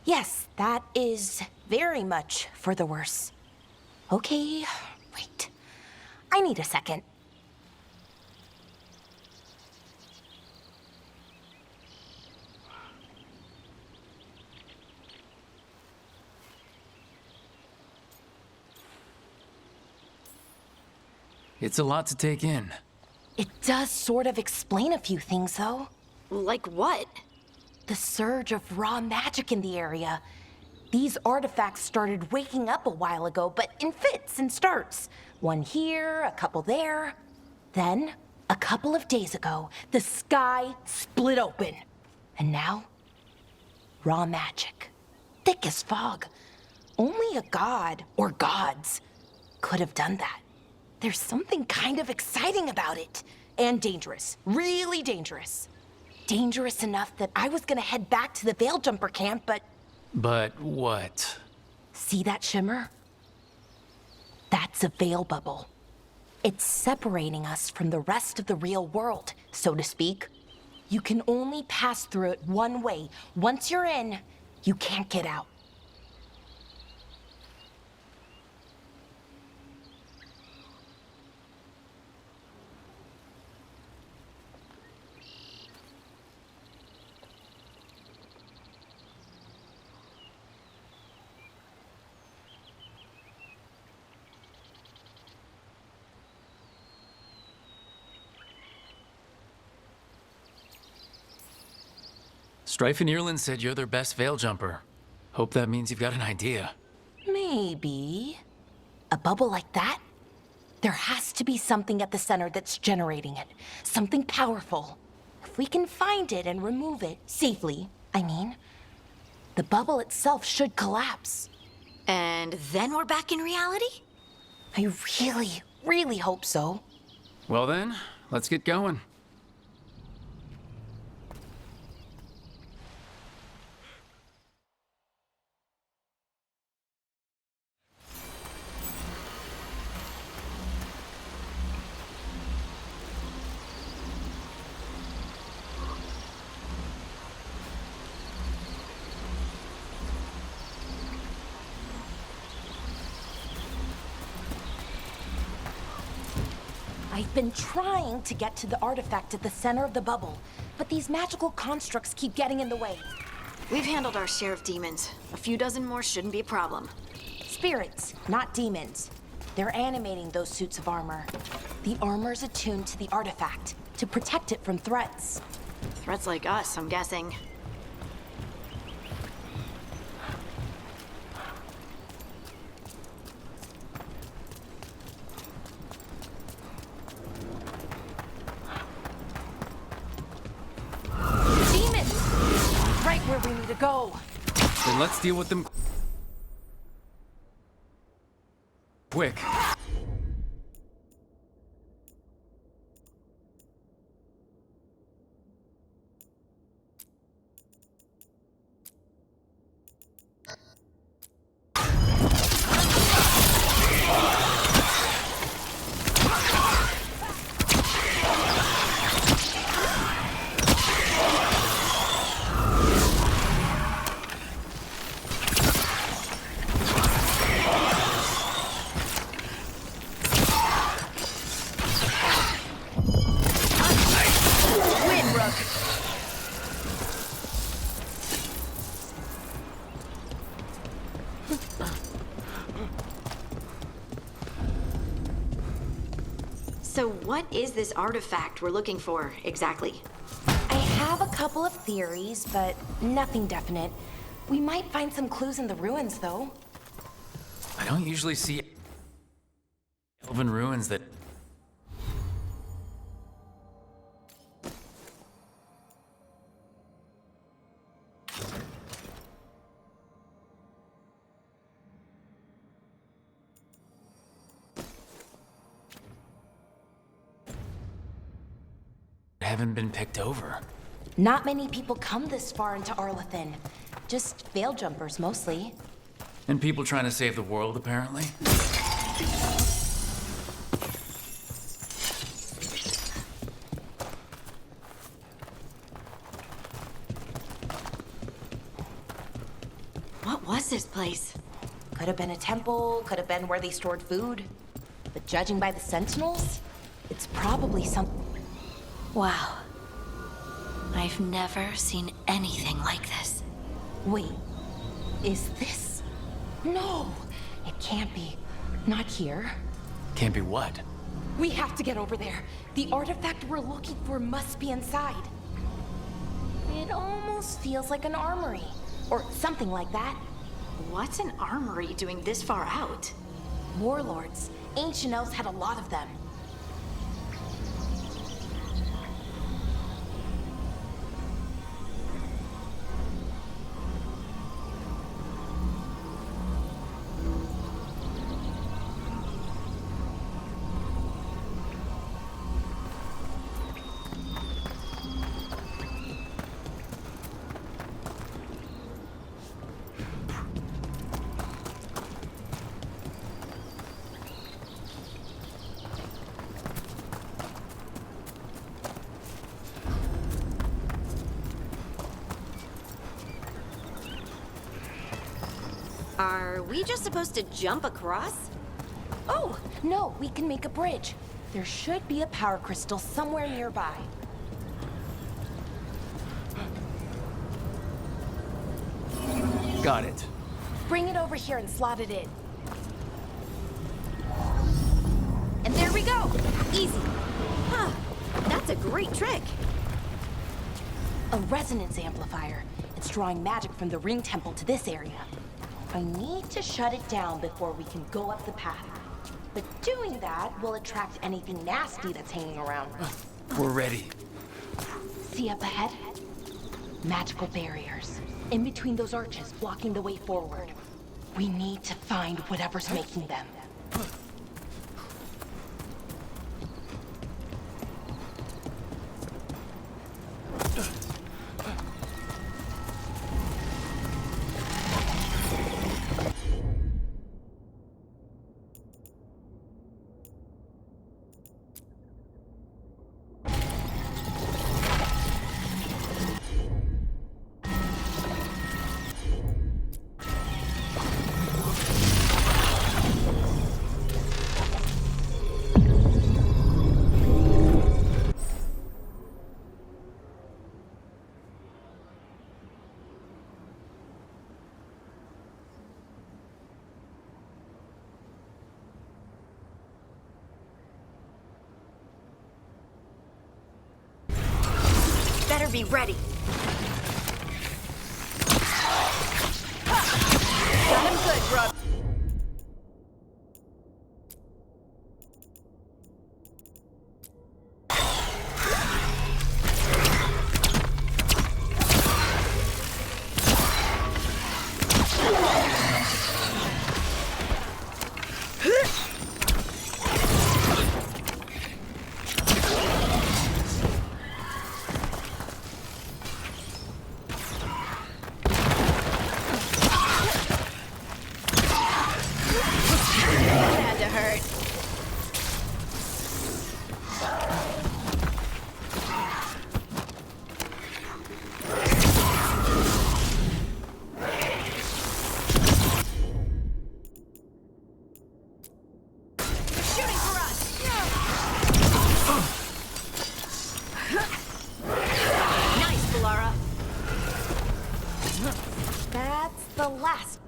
yes, that is very much for the worse. Okay, wait. I need a second. It's a lot to take in. It does sort of explain a few things, though. Like what? The surge of raw magic in the area. These artifacts started waking up a while ago, but in fits and starts. One here, a couple there. Then, a couple of days ago, the sky split open. And now, raw magic. Thick as fog. Only a god, or gods, could have done that. There's something kind of exciting about it. And dangerous. Really dangerous. Dangerous enough that I was gonna head back to the Veil Jumper camp, but... But what? See that shimmer? That's a veil bubble. It's separating us from the rest of the real world, so to speak. You can only pass through it one way. Once you're in, you can't get out. Strife and Irlin said you're their best veil jumper. Hope that means you've got an idea. Maybe. A bubble like that? There has to be something at the center that's generating it. Something powerful. If we can find it and remove it, safely, I mean, the bubble itself should collapse. And then we're back in reality? I really, really hope so. Well then, let's get going. I've been trying to get to the artifact at the center of the bubble, but these magical constructs keep getting in the way. We've handled our share of demons. A few dozen more shouldn't be a problem. Spirits, not demons. They're animating those suits of armor. The armor's attuned to the artifact to protect it from threats. Threats like us, I'm guessing. Demons! Right where we need to go. Then let's deal with them quick. So what is this artifact we're looking for, exactly? I have a couple of theories, but nothing definite. We might find some clues in the ruins, though. I don't usually see elven ruins that... haven't been picked over. Not many people come this far into Arlathan. Just veil jumpers, mostly. And people trying to save the world, apparently. What was this place? Could have been a temple, could have been where they stored food. But judging by the sentinels, it's probably some... Wow. I've never seen anything like this. Wait, is this... No, it can't be. Not here. Can't be what? We have to get over there. The artifact we're looking for must be inside. It almost feels like an armory, or something like that. What's an armory doing this far out? Warlords. Ancient elves had a lot of them. Are we just supposed to jump across? Oh, no, we can make a bridge. There should be a power crystal somewhere nearby. Got it. Bring it over here and slot it in. And there we go! Easy. Huh. That's a great trick. A resonance amplifier. It's drawing magic from the ring temple to this area. I need to shut it down before we can go up the path. But doing that will attract anything nasty that's hanging around. We're ready. See up ahead? Magical barriers. In between those arches, blocking the way forward. We need to find whatever's making them. Better be ready. Got him good, Grub. Had to hurt. Shooting for us. Nice, Valara. That's the last.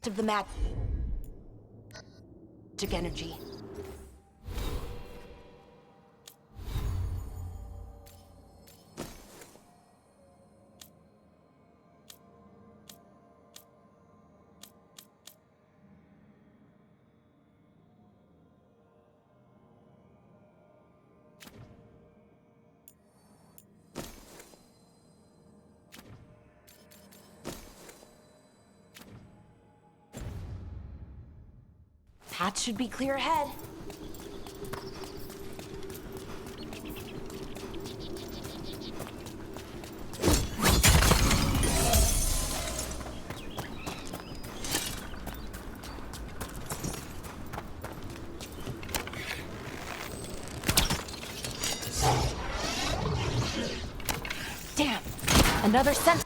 Of the magic energy. Path should be clear ahead. Damn! Another sense.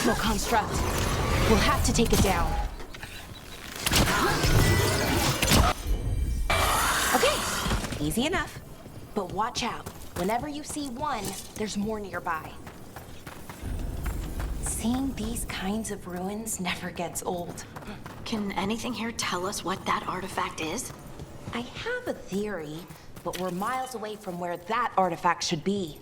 No construct. We'll have to take it down. Okay, easy enough. But watch out. Whenever you see one, there's more nearby. Seeing these kinds of ruins never gets old. Can anything here tell us what that artifact is? I have a theory, but we're miles away from where that artifact should be.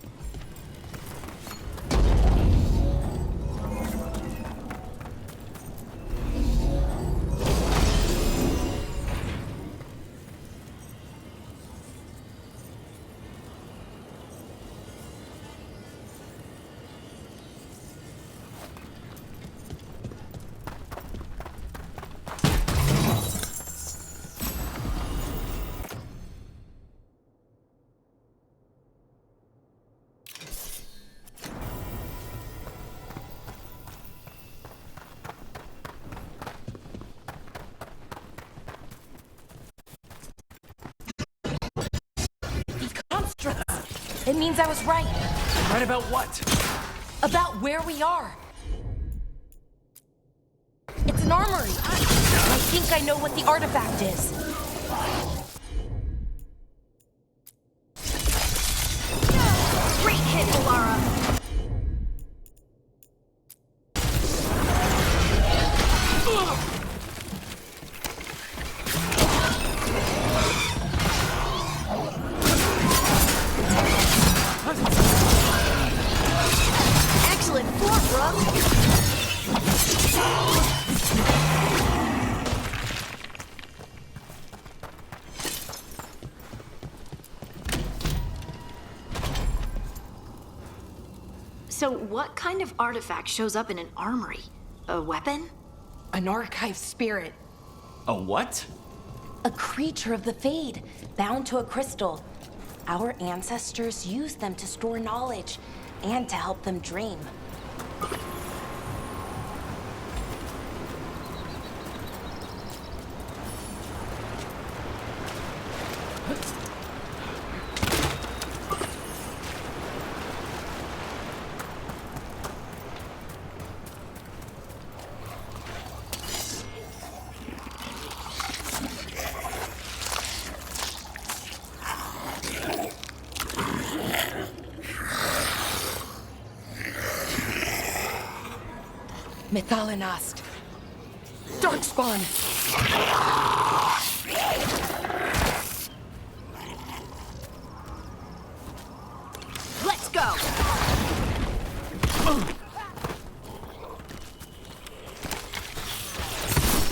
It means I was right. Right about what? About where we are. It's an armory. I think I know what the artifact is. Great hit, Alara. Excellent form, bro. So what kind of artifact shows up in an armory? A weapon? An archive spirit. A what? A creature of the Fade, bound to a crystal. Our ancestors used them to store knowledge and to help them dream. Mythalinast. Darkspawn. Let's go!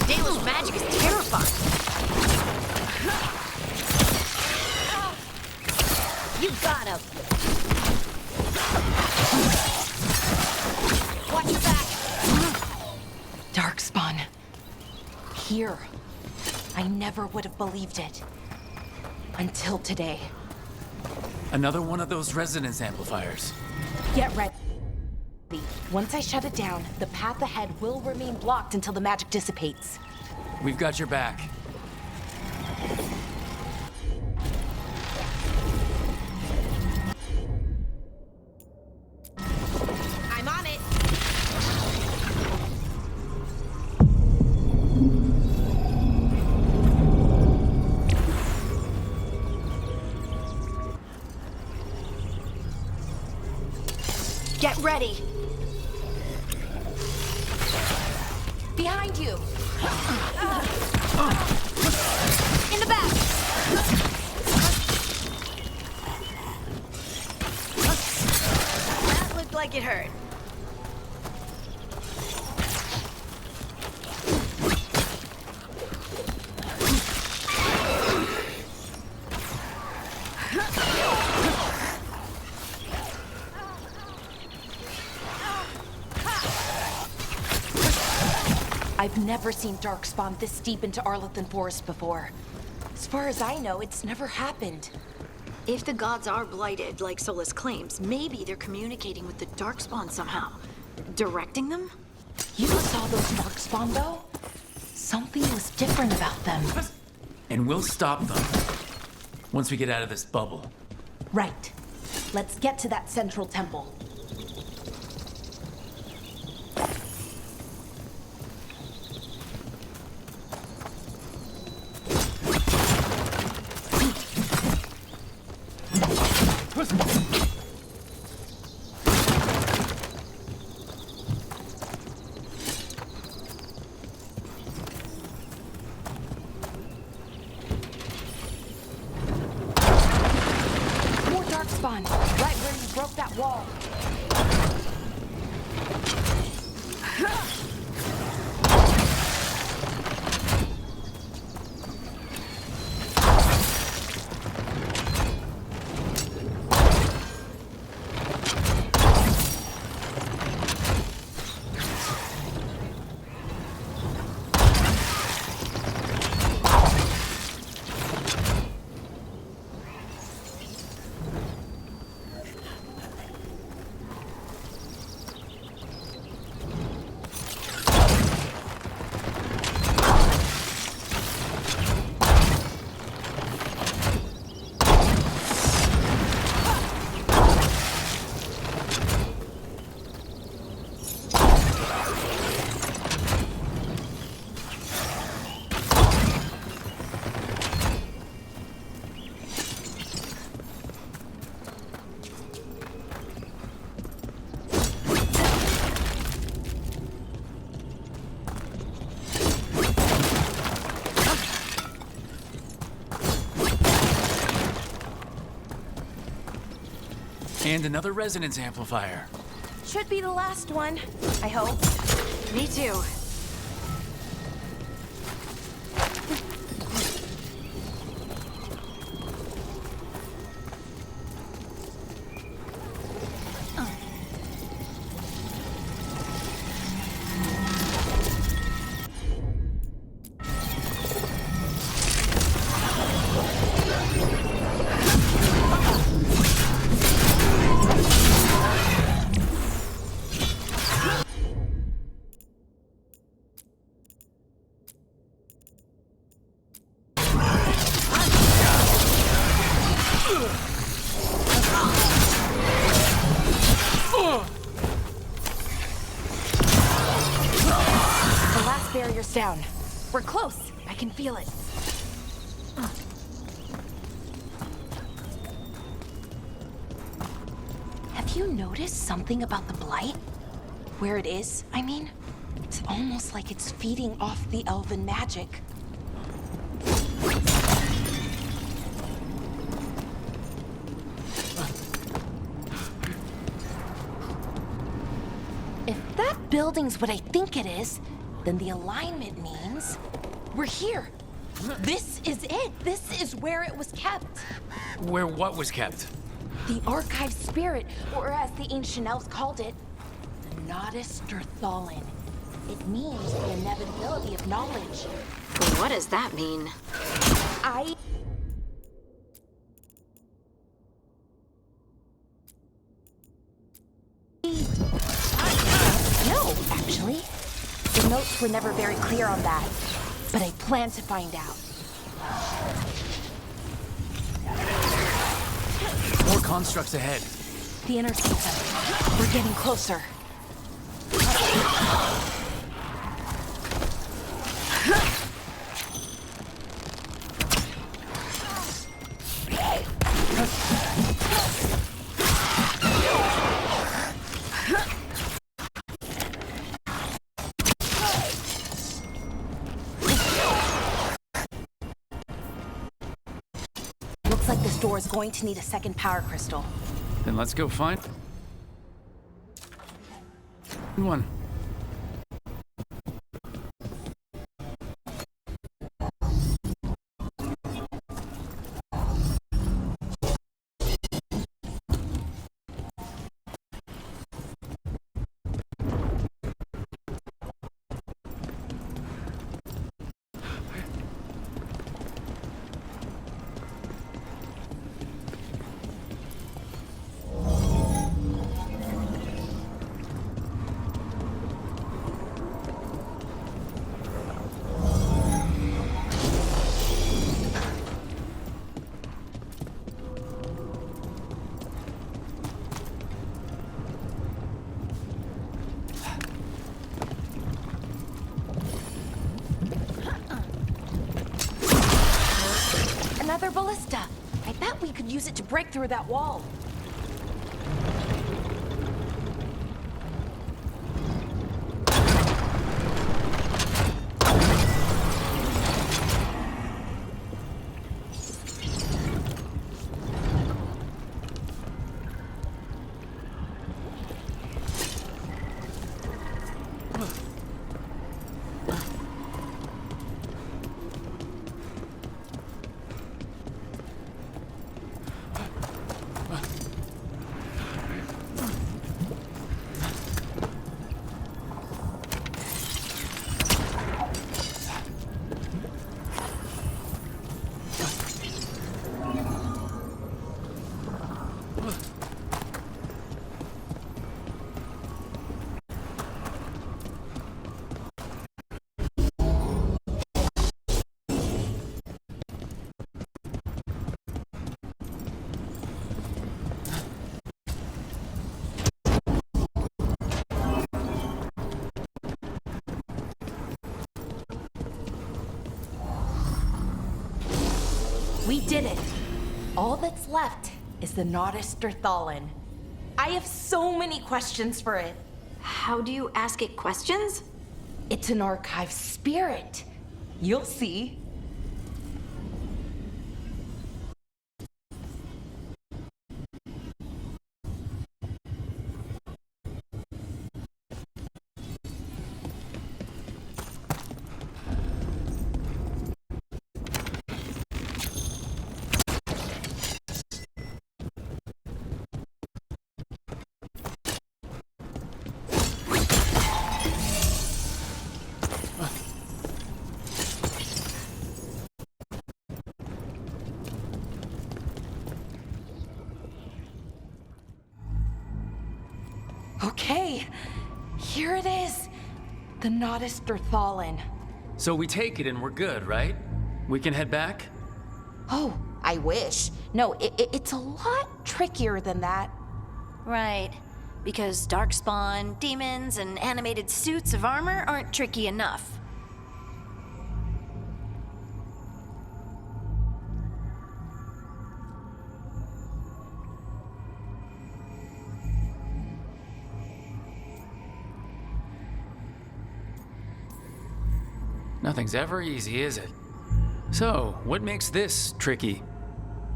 Dalish magic is terrifying. You got him. Watch your back. Darkspawn. Here. I never would have believed it. Until today. Another one of those resonance amplifiers. Get ready. Once I shut it down, the path ahead will remain blocked until the magic dissipates. We've got your back. I'm on it. Get ready. Behind you! In the back. That looked like it hurt. I've never seen Darkspawn this deep into Arlethan Forest before. As far as I know, it's never happened. If the gods are blighted, like Solus claims, maybe they're communicating with the Darkspawn somehow. Directing them? You saw those Darkspawn, though? Something was different about them. And we'll stop them once we get out of this bubble. Right. Let's get to that central temple. More Darkspawn, right where you broke that wall. And another resonance amplifier. Should be the last one, I hope. Me too. The last barrier's down. We're close. I can feel it. Have you noticed something about the blight? Where it is, I mean? It's almost like it's feeding off the elven magic. If that building's what I think it is, then the alignment means we're here. This is it. This is where it was kept. Where what was kept? The archive spirit, or as the ancient elves called it, the Nodus Thalin. It means the inevitability of knowledge. What does that mean? No, actually. The notes were never very clear on that. But I plan to find out. More constructs ahead. The inner system. We're getting closer. Looks like this door is going to need a second power crystal. Then let's go find one. Another ballista. I bet we could use it to break through that wall. We did it. All that's left is the Nodus Thalin. I have so many questions for it. How do you ask it questions? It's an archive spirit. You'll see. Here it is. The Nodus Derthalin. So we take it and we're good, right? We can head back? Oh, I wish. No, it's a lot trickier than that. Right. Because darkspawn, demons, and animated suits of armor aren't tricky enough. Nothing's ever easy, is it? So, what makes this tricky?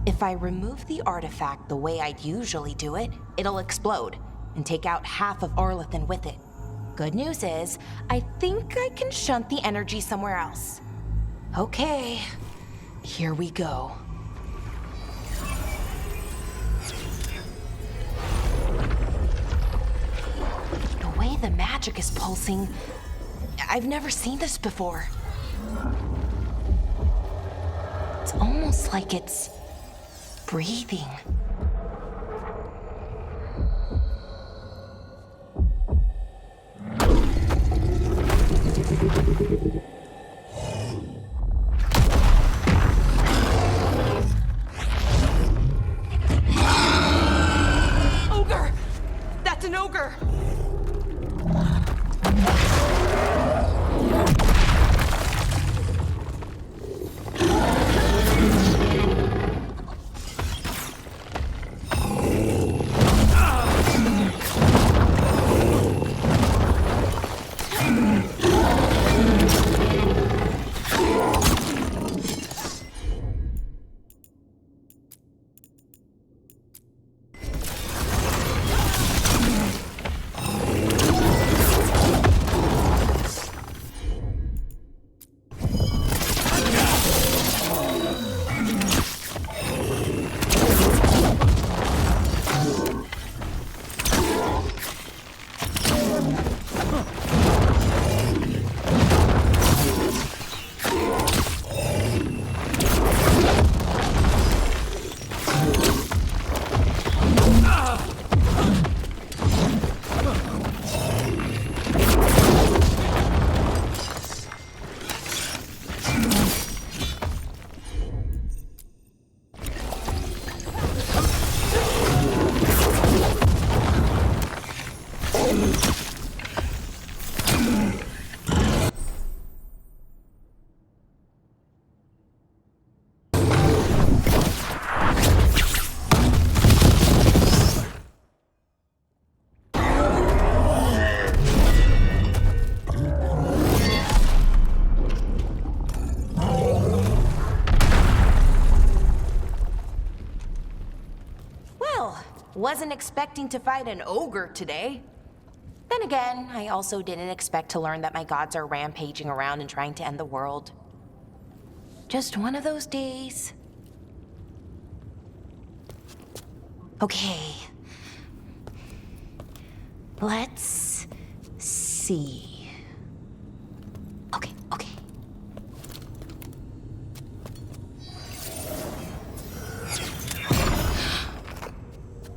If I remove the artifact the way I'd usually do it, it'll explode and take out half of Arlathan with it. Good news is, I think I can shunt the energy somewhere else. Okay, here we go. The way the magic is pulsing, I've never seen this before. It's almost like it's breathing. Ogre! That's an ogre! Wasn't expecting to fight an ogre today. Then again, I also didn't expect to learn that my gods are rampaging around and trying to end the world. Just one of those days. Okay. Let's see. Okay.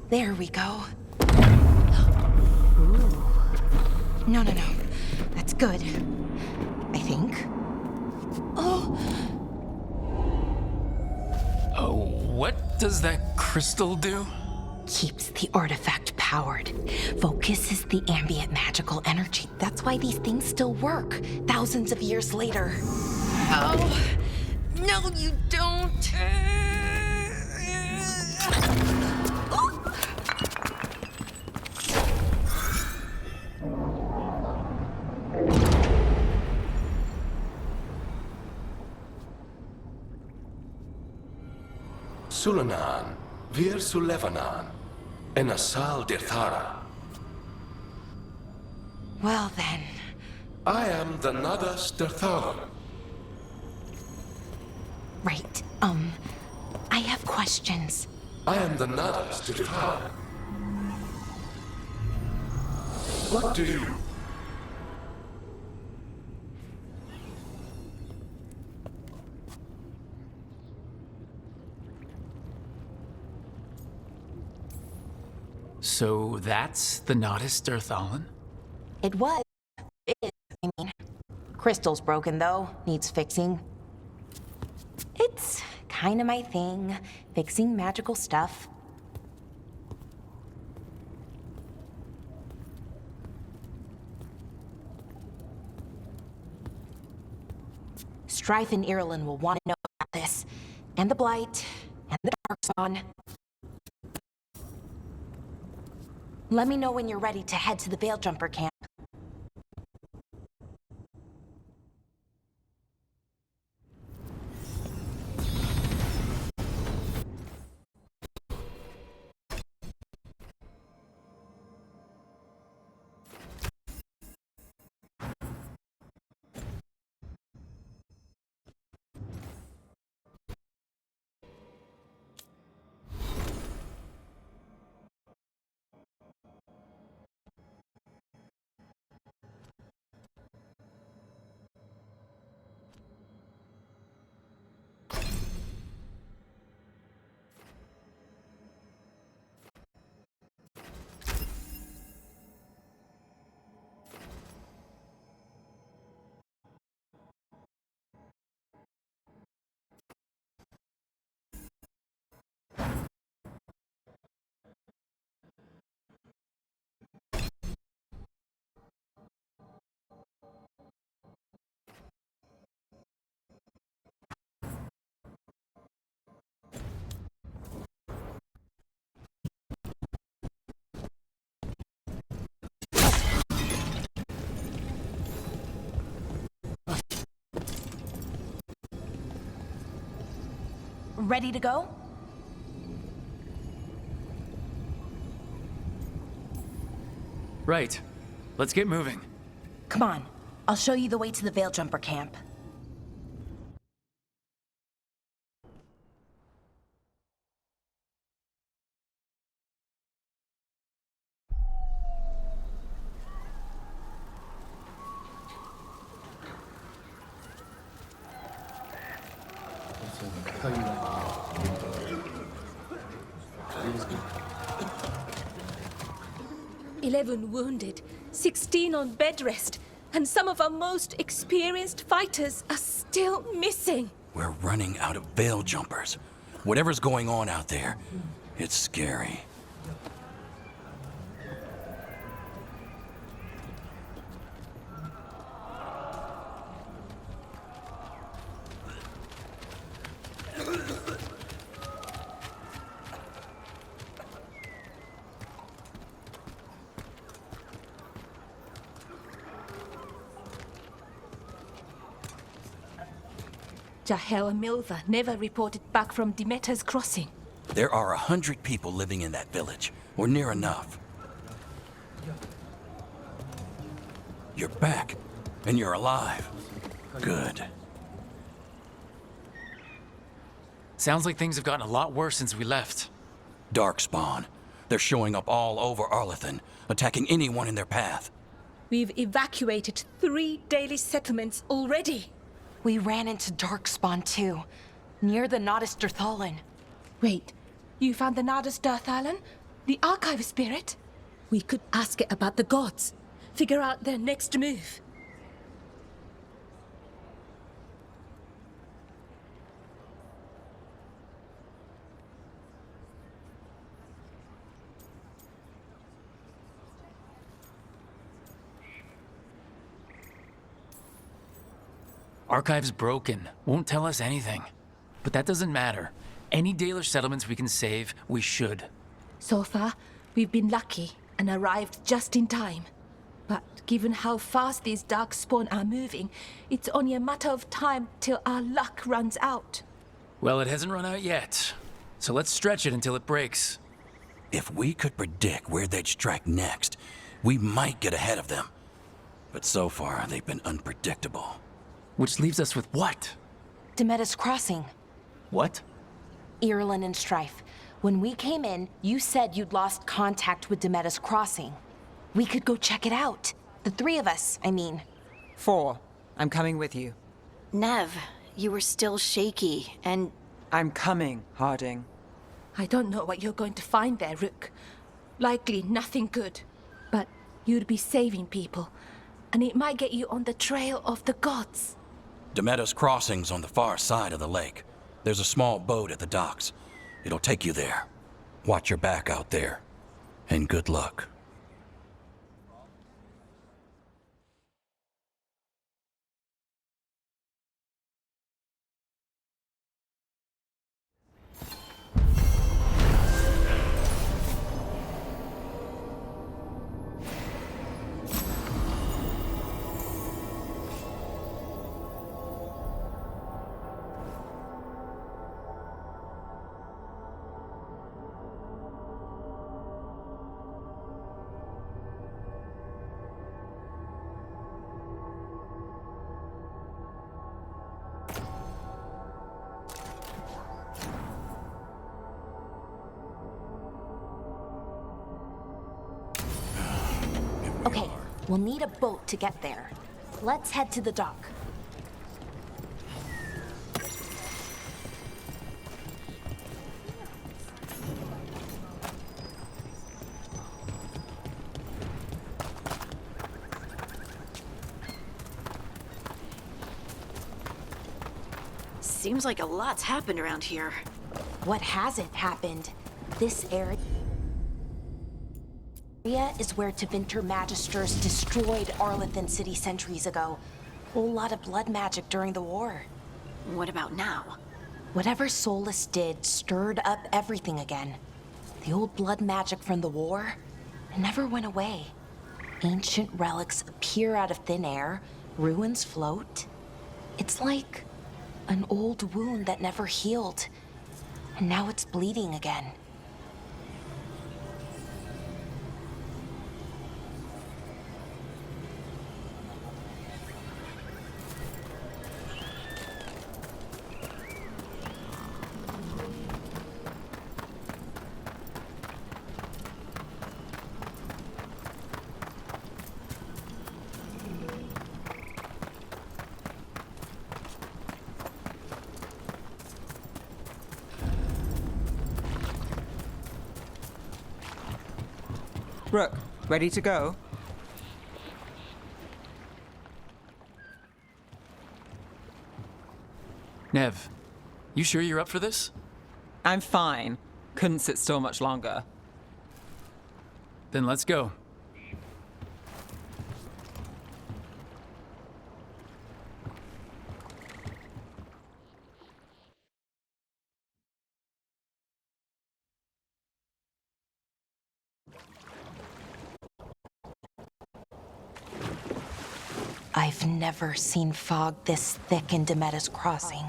There we go. Ooh. No. That's good. I think. Oh, What does that crystal do? keeps the artifact powered. Focuses the ambient magical energy. That's why these things still work, thousands of years later. Oh, no, you don't. Sulanan, Vir Sulevanan, and Asal Dirthara. Well then. I am the Nadas Dirthalan. Right, I have questions. I am the Nadas Dirthalan. What do you... So that's the Nodus Derthalin? It was. It is, I mean. Crystal's broken, though. Needs fixing. It's kinda my thing, fixing magical stuff. Strife and Ireland will want to know about this. And the Blight, and the Darkspawn. Let me know when you're ready to head to the Veil-Jumper camp. Ready to go? Right. Let's get moving. Come on. I'll show you the way to the Veil-Jumper camp. "11 wounded, 16 on bed rest, and some of our most experienced fighters are still missing." We're running out of veil jumpers. Whatever's going on out there, it's scary. Jahel and Milva never reported back from Demeter's crossing. There are 100 people living in that village, or near enough. You're back, and you're alive. Good. Sounds like things have gotten a lot worse since we left. Darkspawn. They're showing up all over Arlethan, attacking anyone in their path. We've evacuated 3 daily settlements already. We ran into Darkspawn too, near the Nodus Dirthalan. Wait, you found the Nodus Dirthalan? The archive spirit? We could ask it about the gods. Figure out their next move. Archive's broken. Won't tell us anything. But that doesn't matter. Any Dalish settlements we can save, we should. So far, we've been lucky and arrived just in time. But given how fast these Darkspawn are moving, it's only a matter of time till our luck runs out. Well, it hasn't run out yet. So let's stretch it until it breaks. If we could predict where they'd strike next, we might get ahead of them. But so far, they've been unpredictable. Which leaves us with what? Demeter's crossing. What? Ireland and Strife. When we came in, you said you'd lost contact with Demeter's crossing. We could go check it out. The 3 of us, I mean. 4. I'm coming with you. Nev, you were still shaky, and I'm coming, Harding. I don't know what you're going to find there, Rook. Likely nothing good. But you'd be saving people, and it might get you on the trail of the gods. Demeter's Crossing's on the far side of the lake. There's a small boat at the docks. It'll take you there. Watch your back out there. And good luck. Okay, we'll need a boat to get there. Let's head to the dock. Seems like a lot's happened around here. What hasn't happened? This area is where Tevinter Magisters destroyed Arlethan City centuries ago. Whole lot of blood magic during the war. What about now? Whatever Solus did stirred up everything again. The old blood magic from the war, it never went away. Ancient relics appear out of thin air, ruins float. It's like an old wound that never healed, and now it's bleeding again. Rook, ready to go? Nev, you sure you're up for this? I'm fine. Couldn't sit still much longer. Then let's go. I've never seen fog this thick in Demeter's Crossing.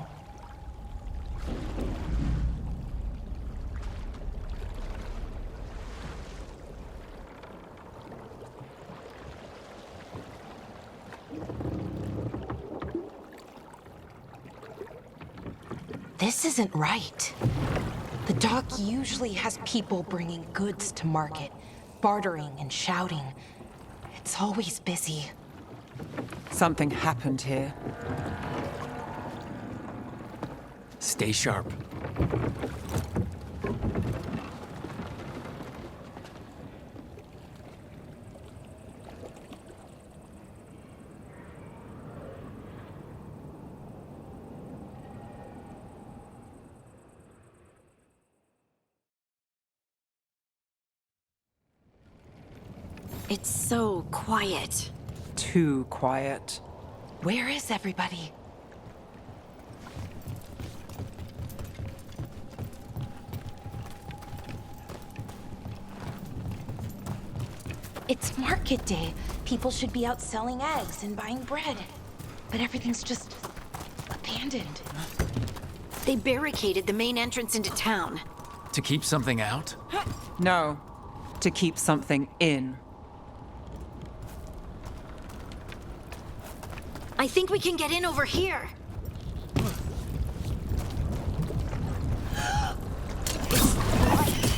This isn't right. The dock usually has people bringing goods to market, bartering and shouting. It's always busy. Something happened here. Stay sharp. It's so quiet. Too quiet. Where is everybody? It's market day. People should be out selling eggs and buying bread. But everything's just abandoned. They barricaded the main entrance into town. To keep something out? No, to keep something in. I think we can get in over here. It's quiet.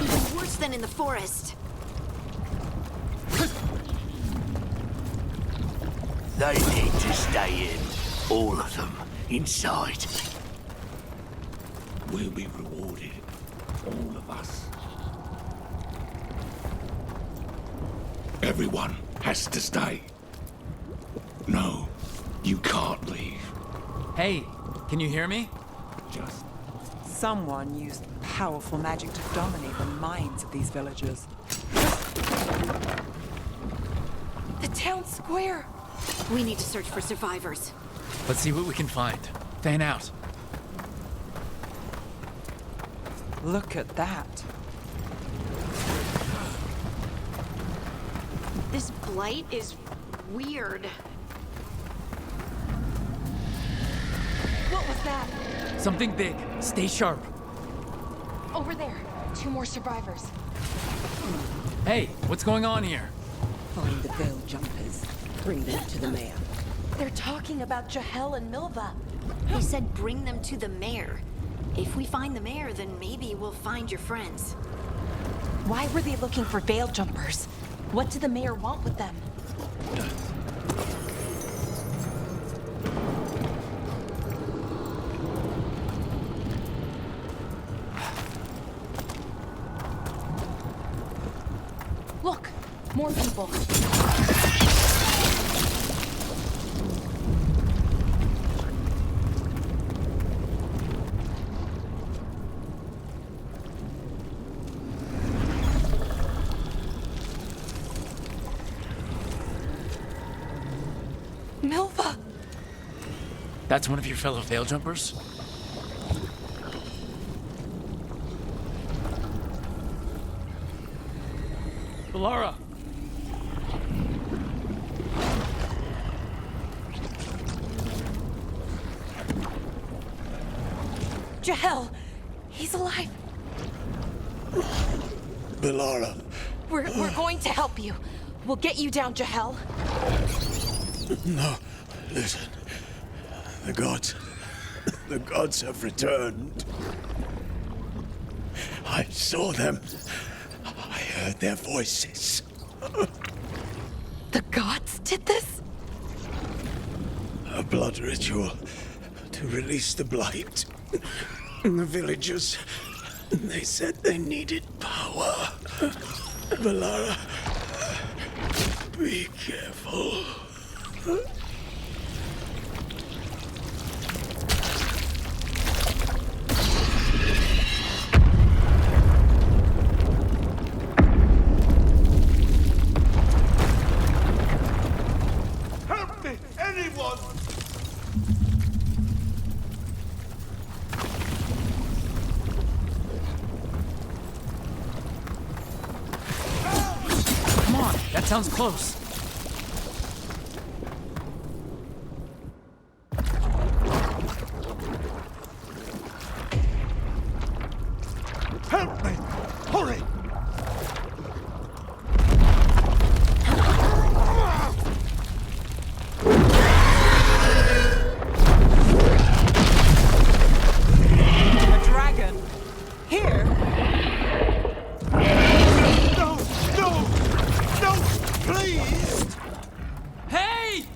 Even worse than in the forest. They need to stay in. All of them. Inside. We'll be rewarded. All of us. Everyone has to stay. No, you can't leave. Hey, can you hear me? Just Someone used powerful magic to dominate the minds of these villagers. The town square! We need to search for survivors. Let's see what we can find. Fan out. Look at that. This blight is weird. What was that? Something big. Stay sharp. Over there. 2 more survivors. Hey, what's going on here? Find the veil jumpers. Bring them to the mayor. They're talking about Jahel and Milva. They said bring them to the mayor. If we find the mayor, then maybe we'll find your friends. Why were they looking for veil jumpers? What did the mayor want with them? Look, more people. Milva! That's one of your fellow veil jumpers? Valara! Jahel! He's alive! Valara. We're going to help you. We'll get you down, Jahel. No, listen. The gods have returned. I saw them. I heard their voices. The gods did this? A blood ritual to release the blight. The villagers, they said they needed power. Valara, be careful. Help me! Anyone! Come on, that sounds close. Help me! Hurry! A dragon? Here? No! No! No! Please! Hey!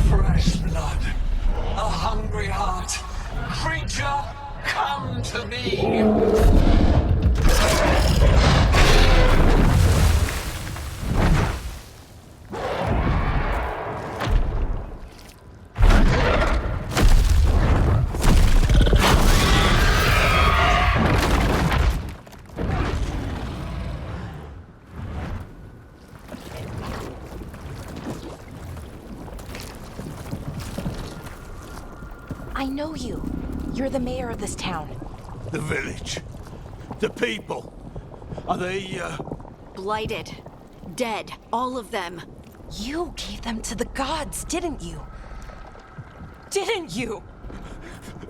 Fresh blood, a hungry heart. Creature, come to me. I know you. You're the mayor of this town. The village. The people. Are they, Blighted. Dead. All of them. You gave them to the gods, didn't you? Didn't you?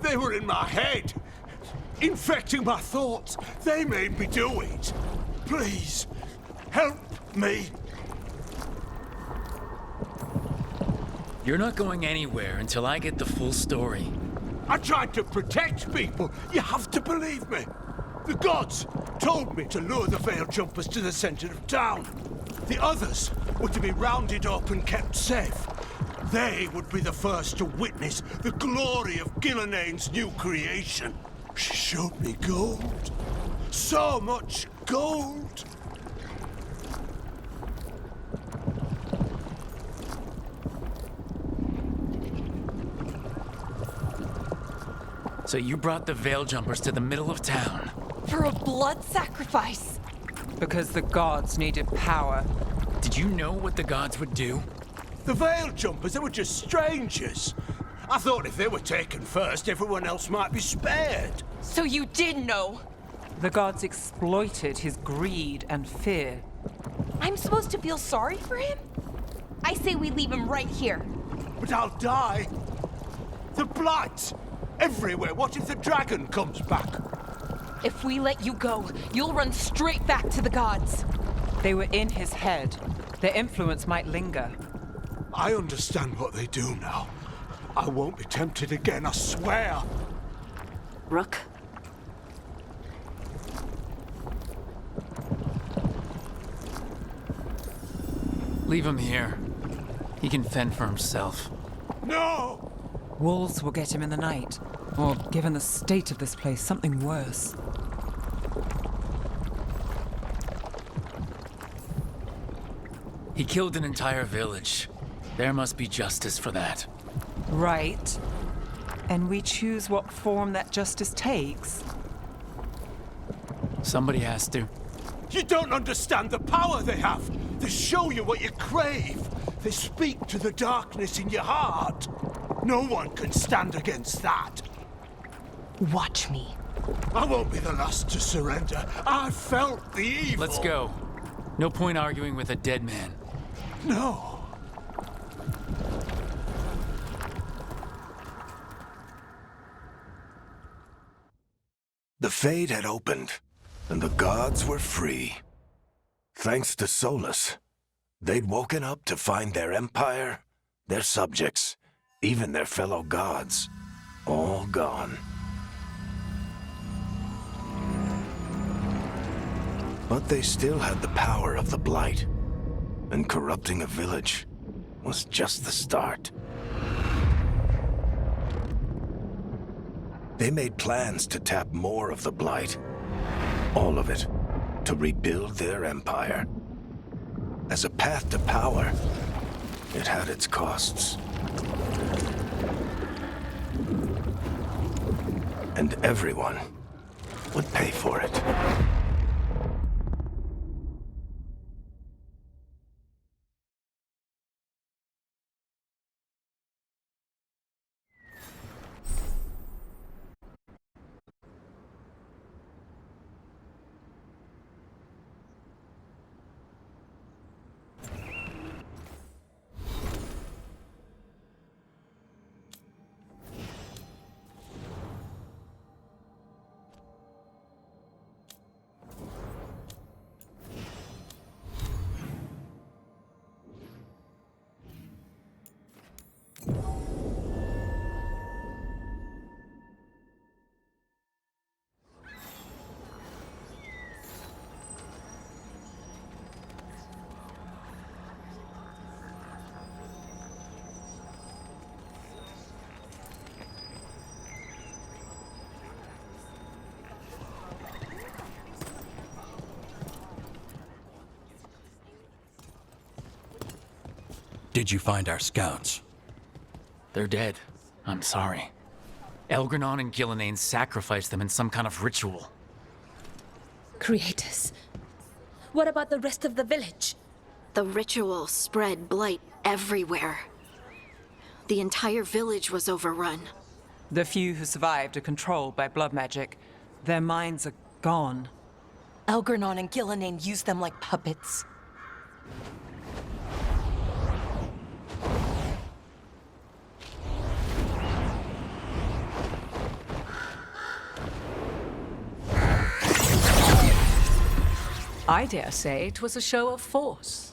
They were in my head. Infecting my thoughts. They made me do it. Please, help me. You're not going anywhere until I get the full story. I tried to protect people. You have to believe me. The gods told me to lure the veil jumpers to the center of town. The others were to be rounded up and kept safe. They would be the first to witness the glory of Gillenane's new creation. She showed me gold. So much gold! So you brought the veil jumpers to the middle of town. For a blood sacrifice. Because the gods needed power. Did you know what the gods would do? The veil jumpers, they were just strangers. I thought if they were taken first, everyone else might be spared. So you did know? The gods exploited his greed and fear. I'm supposed to feel sorry for him? I say we leave him right here. But I'll die. The blight! Everywhere. What if the dragon comes back? If we let you go, you'll run straight back to the gods. They were in his head. Their influence might linger. I understand what they do now. I won't be tempted again, I swear. Rook? Leave him here. He can fend for himself. No! Wolves will get him in the night. Or, given the state of this place, something worse. He killed an entire village. There must be justice for that. Right. And we choose what form that justice takes. Somebody has to. You don't understand the power they have. They show you what you crave. They speak to the darkness in your heart. No one can stand against that. Watch me. I won't be the last to surrender. I felt the evil. Let's go. No point arguing with a dead man. No. The Fade had opened, and the gods were free. Thanks to Solus, they'd woken up to find their empire, their subjects, even their fellow gods, all gone. But they still had the power of the Blight, and corrupting a village was just the start. They made plans to tap more of the Blight, all of it, to rebuild their empire. As a path to power, it had its costs. And everyone would pay for it. Did you find our scouts? They're dead. I'm sorry. Elgranon and Gillenane sacrificed them in some kind of ritual. Creators. What about the rest of the village? The ritual spread blight everywhere. The entire village was overrun. The few who survived are controlled by blood magic. Their minds are gone. Elgranon and Gillenane used them like puppets. I dare say it was a show of force.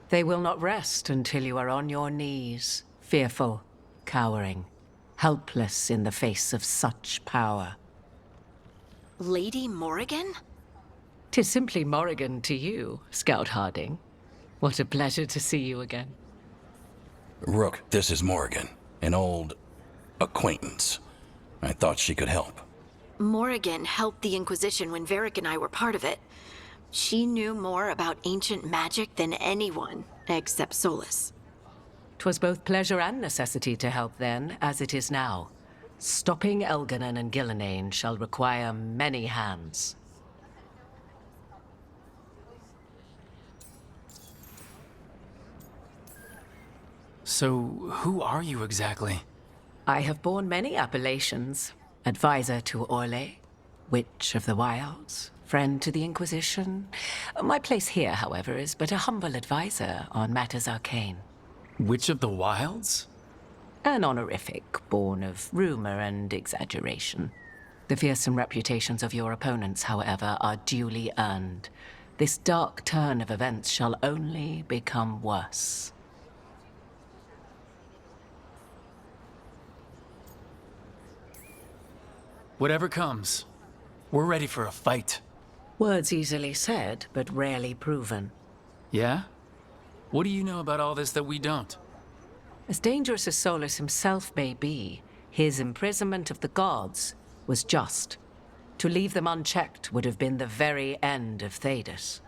They will not rest until you are on your knees, fearful, cowering, helpless in the face of such power. Lady Morrigan? 'Tis simply Morrigan to you, Scout Harding. What a pleasure to see you again. Rook, this is Morgan, an old acquaintance. I thought she could help. Morrigan helped the Inquisition when Varric and I were part of it. She knew more about ancient magic than anyone, except Solus. 'Twas both pleasure and necessity to help then, as it is now. Stopping Elganon and Gillenane shall require many hands. So, who are you exactly? I have borne many appellations. Advisor to Orle, Witch of the Wilds, friend to the Inquisition. My place here, however, is but a humble advisor on matters arcane. Witch of the Wilds? An honorific born of rumor and exaggeration. The fearsome reputations of your opponents, however, are duly earned. This dark turn of events shall only become worse. Whatever comes, we're ready for a fight. Words easily said, but rarely proven. Yeah? What do you know about all this that we don't? As dangerous as Solus himself may be, his imprisonment of the gods was just. To leave them unchecked would have been the very end of Thedas.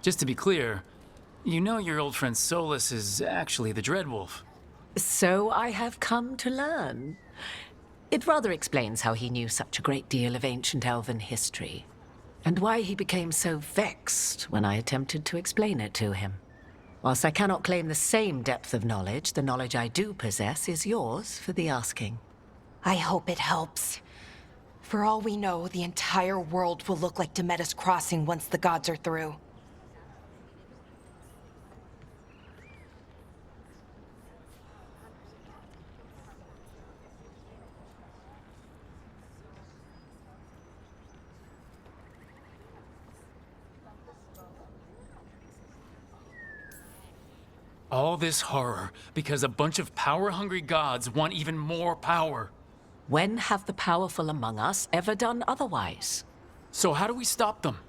Just to be clear, you know your old friend Solus is actually the Dreadwolf. So I have come to learn. It rather explains how he knew such a great deal of ancient elven history, and why he became so vexed when I attempted to explain it to him. Whilst I cannot claim the same depth of knowledge, the knowledge I do possess is yours for the asking. I hope it helps. For all we know, the entire world will look like Demetus Crossing once the gods are through. All this horror because a bunch of power-hungry gods want even more power. When have the powerful among us ever done otherwise? So how do we stop them?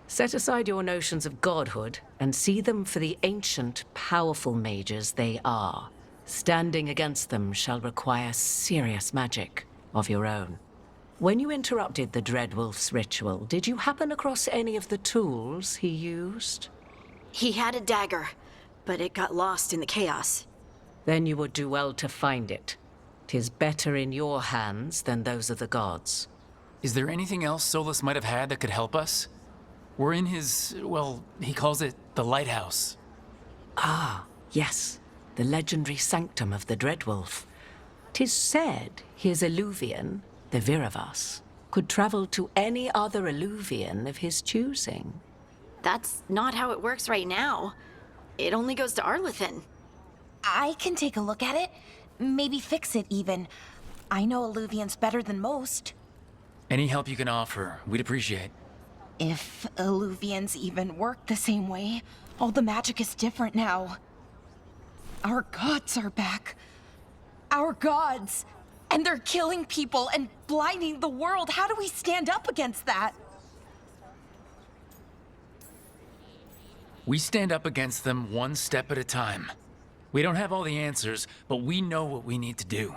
Set aside your notions of godhood and see them for the ancient, powerful mages they are. Standing against them shall require serious magic of your own. When you interrupted the Dreadwolf's ritual, did you happen across any of the tools he used? He had a dagger, but it got lost in the chaos. Then you would do well to find it. 'Tis better in your hands than those of the gods. Is there anything else Solus might have had that could help us? We're in his, well, he calls it the lighthouse. Ah, yes. The legendary sanctum of the Dreadwolf. 'Tis said his Illuvian, the Viravas, could travel to any other Illuvian of his choosing. That's not how it works right now. It only goes to Arlethan. I can take a look at it. Maybe fix it, even. I know Illuvians better than most. Any help you can offer, we'd appreciate. If Illuvians even work the same way, all the magic is different now. Our gods are back. Our gods! And they're killing people and blinding the world. How do we stand up against that? We stand up against them one step at a time. We don't have all the answers, but we know what we need to do.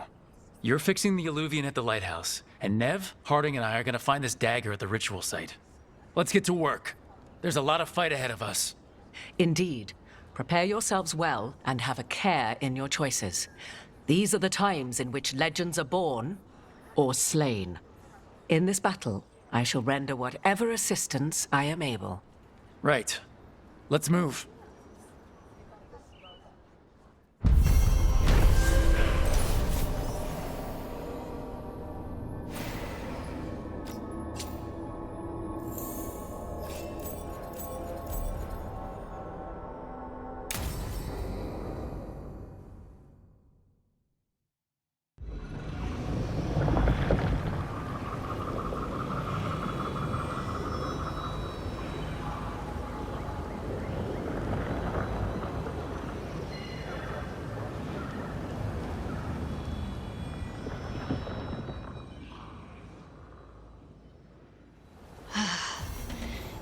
You're fixing the Illuvian at the lighthouse, and Nev, Harding, and I are gonna find this dagger at the ritual site. Let's get to work. There's a lot of fight ahead of us. Indeed. Prepare yourselves well and have a care in your choices. These are the times in which legends are born or slain. In this battle, I shall render whatever assistance I am able. Right. Let's move.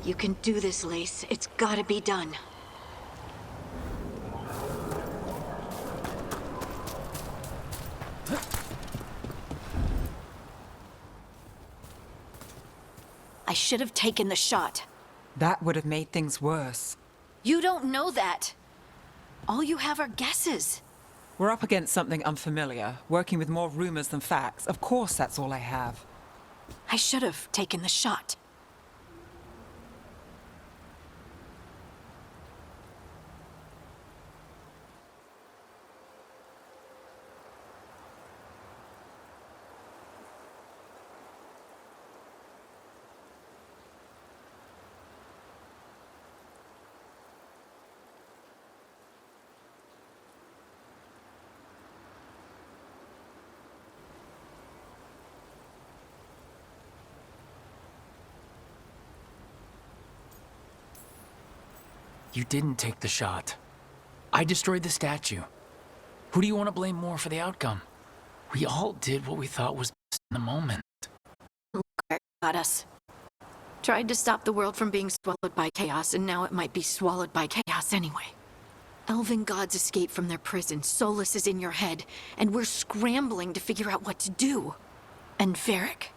You can do this, Lace. It's gotta be done. I should have taken the shot. That would have made things worse. You don't know that. All you have are guesses. We're up against something unfamiliar, working with more rumors than facts. Of course, that's all I have. I should have taken the shot. You didn't take the shot. I destroyed the statue. Who do you want to blame more for the outcome? We all did what we thought was best in the moment. Got us. Tried to stop the world from being swallowed by chaos, and now it might be swallowed by chaos anyway. Elven gods escaped from their prison, Solus is in your head, and we're scrambling to figure out what to do. And Varric?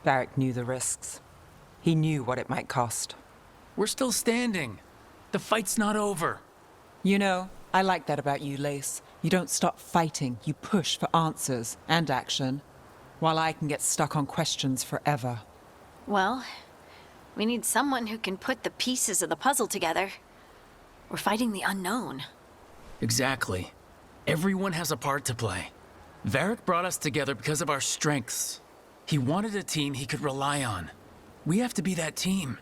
Varric knew the risks. He knew what it might cost. We're still standing. The fight's not over. You know, I like that about you, Lace. You don't stop fighting. You push for answers and action, while I can get stuck on questions forever. Well, we need someone who can put the pieces of the puzzle together. We're fighting the unknown. Exactly. Everyone has a part to play. Varric brought us together because of our strengths. He wanted a team he could rely on. We have to be that team.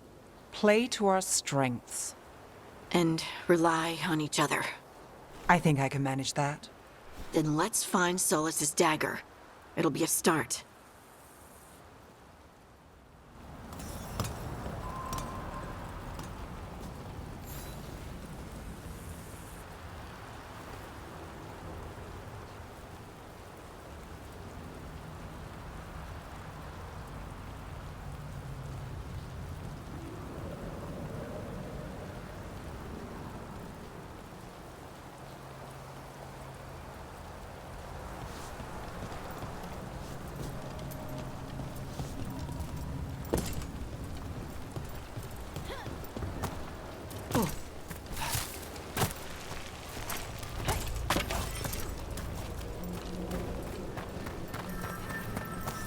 Play to our strengths. And rely on each other. I think I can manage that. Then let's find Solus's dagger. It'll be a start.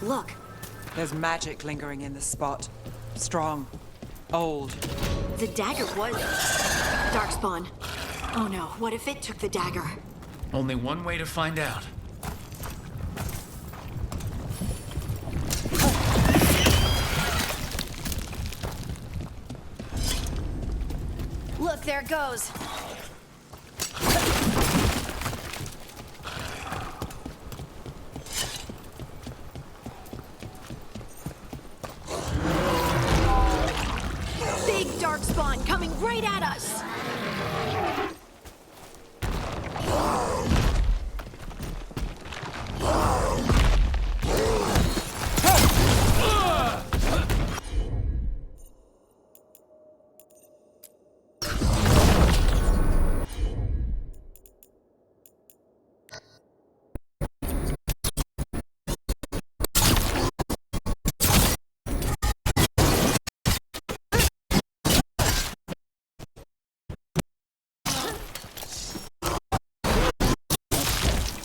Look. There's magic lingering in this spot. Strong. Old. The dagger was Darkspawn. Oh no, what if it took the dagger? Only one way to find out. Look, there it goes. Big Darkspawn coming right at us.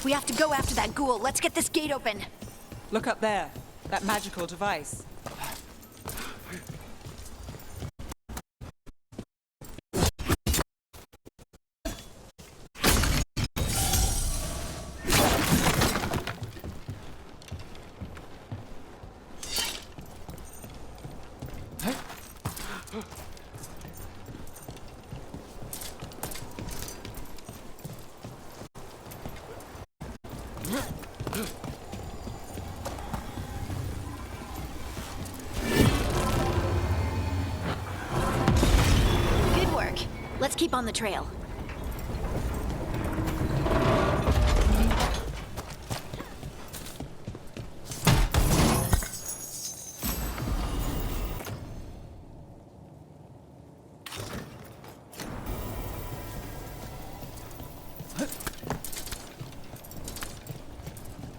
We have to go after that ghoul. Let's get this gate open. Look up there. That magical device. Good work. Let's keep on the trail.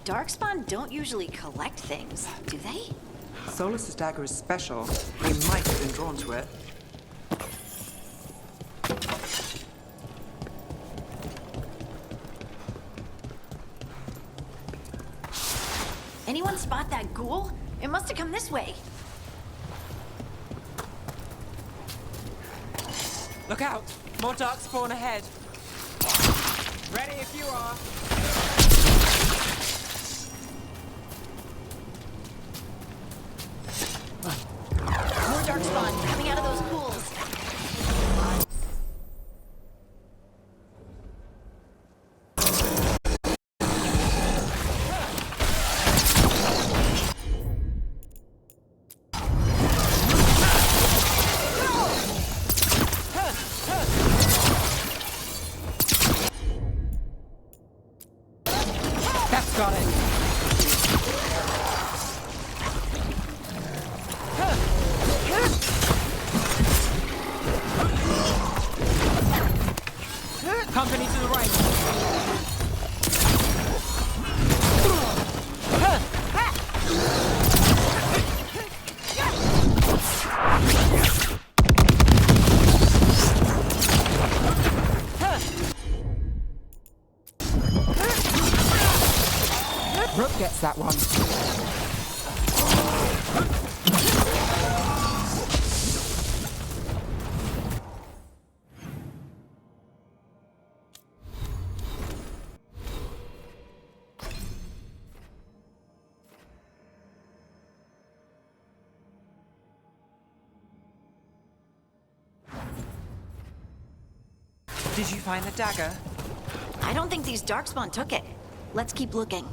Darkspawn don't usually collect things, do they? Solus's dagger is special. They might have been drawn to it. Anyone spot that ghoul? It must have come this way. Look out! More darkspawn ahead. Ready if you are. More Darkspawn coming out of those pools. That's got it. Company to the right. Brooke gets that one. Did you find the dagger? I don't think these Darkspawn took it. Let's keep looking.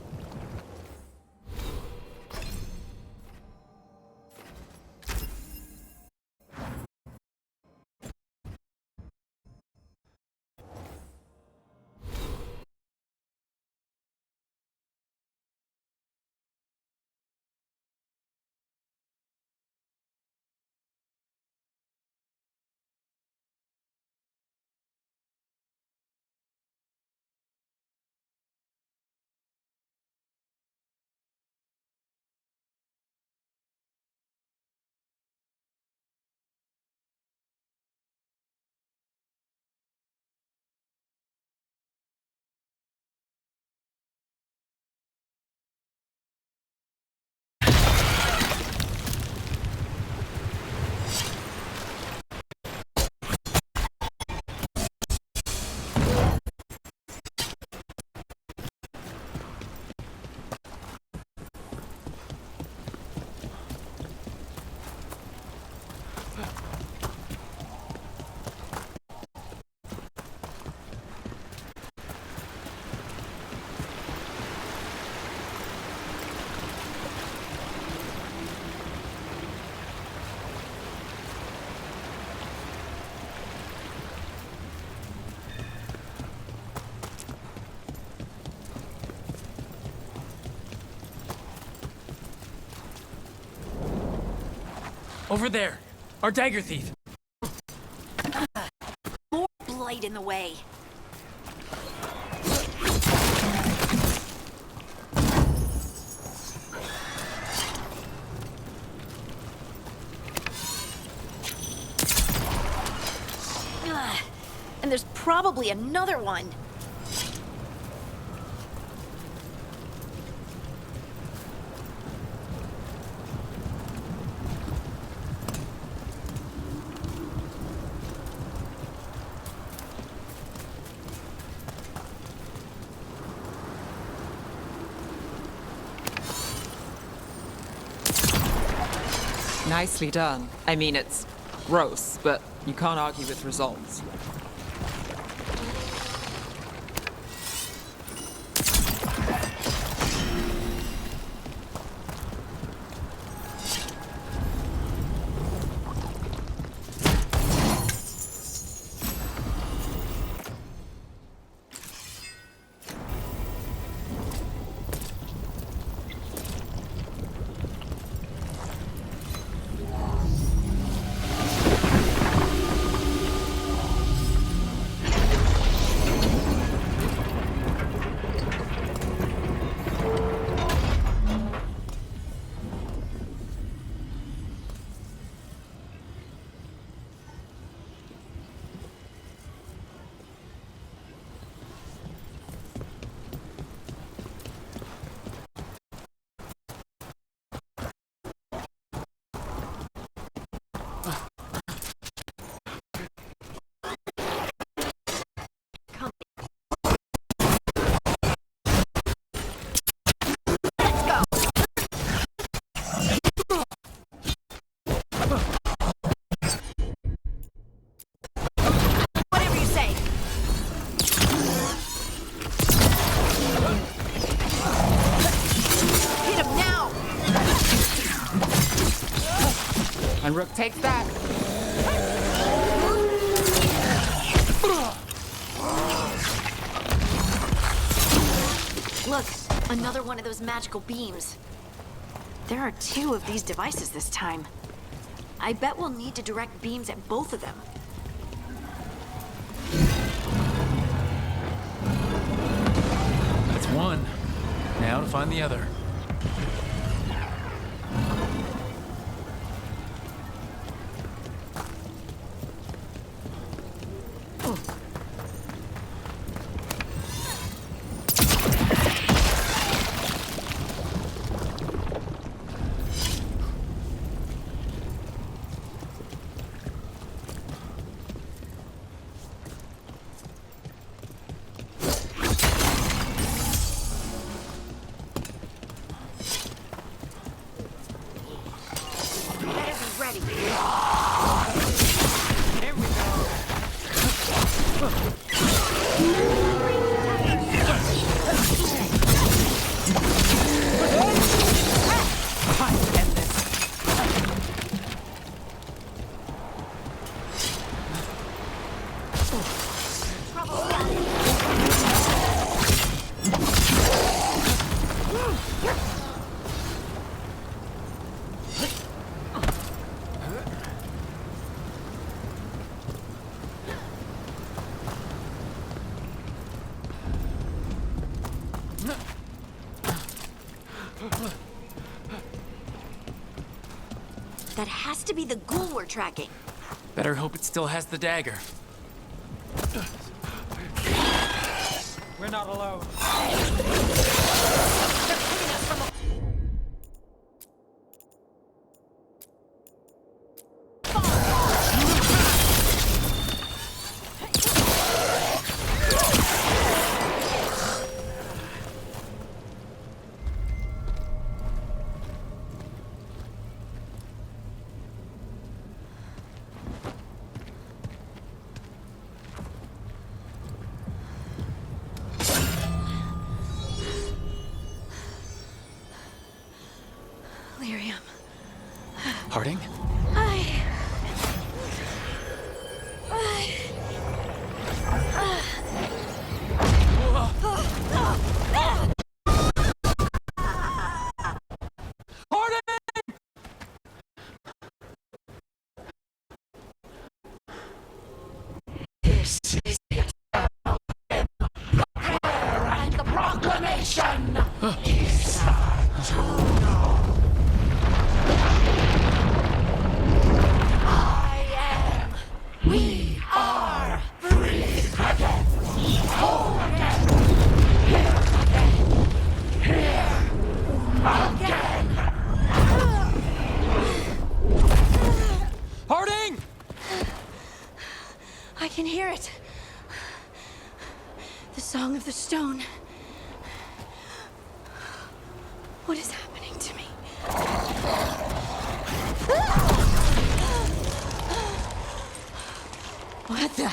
Over there! Our dagger thief! More blight in the way. Ugh. And there's probably another one. Nicely done. I mean, it's gross, but you can't argue with results. Rook takes that. Look, another one of those magical beams. There are 2 of these devices this time. I bet we'll need to direct beams at both of them. That's one. Now to find the other. That has to be the ghoul we're tracking. Better hope it still has the dagger. We're not alone. Lyrium. Harding? This is the eternal hymn, prayer and the proclamation. Is to know. We are free again. Whole again. Here again. Here again. Harding! I can hear it. The Song of the Stone. What is happening to me? What the?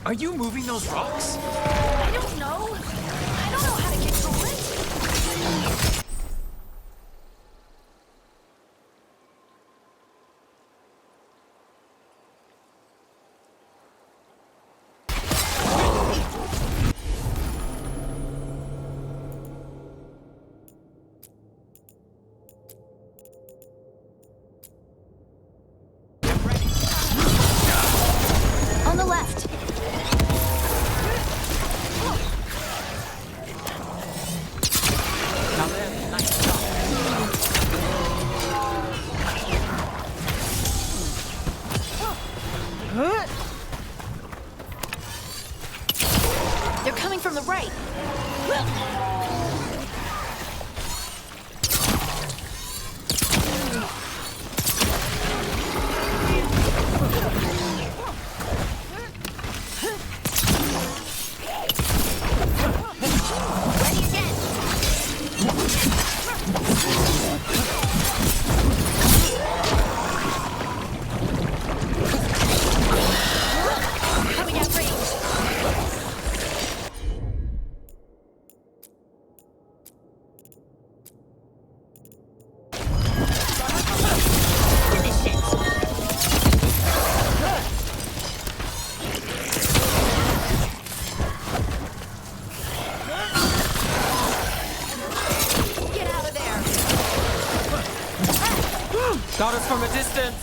Are you moving those rocks? I don't know. I don't know how to control it. On the left. They're coming from the right. Ready again. Coming out range. Got us from a distance!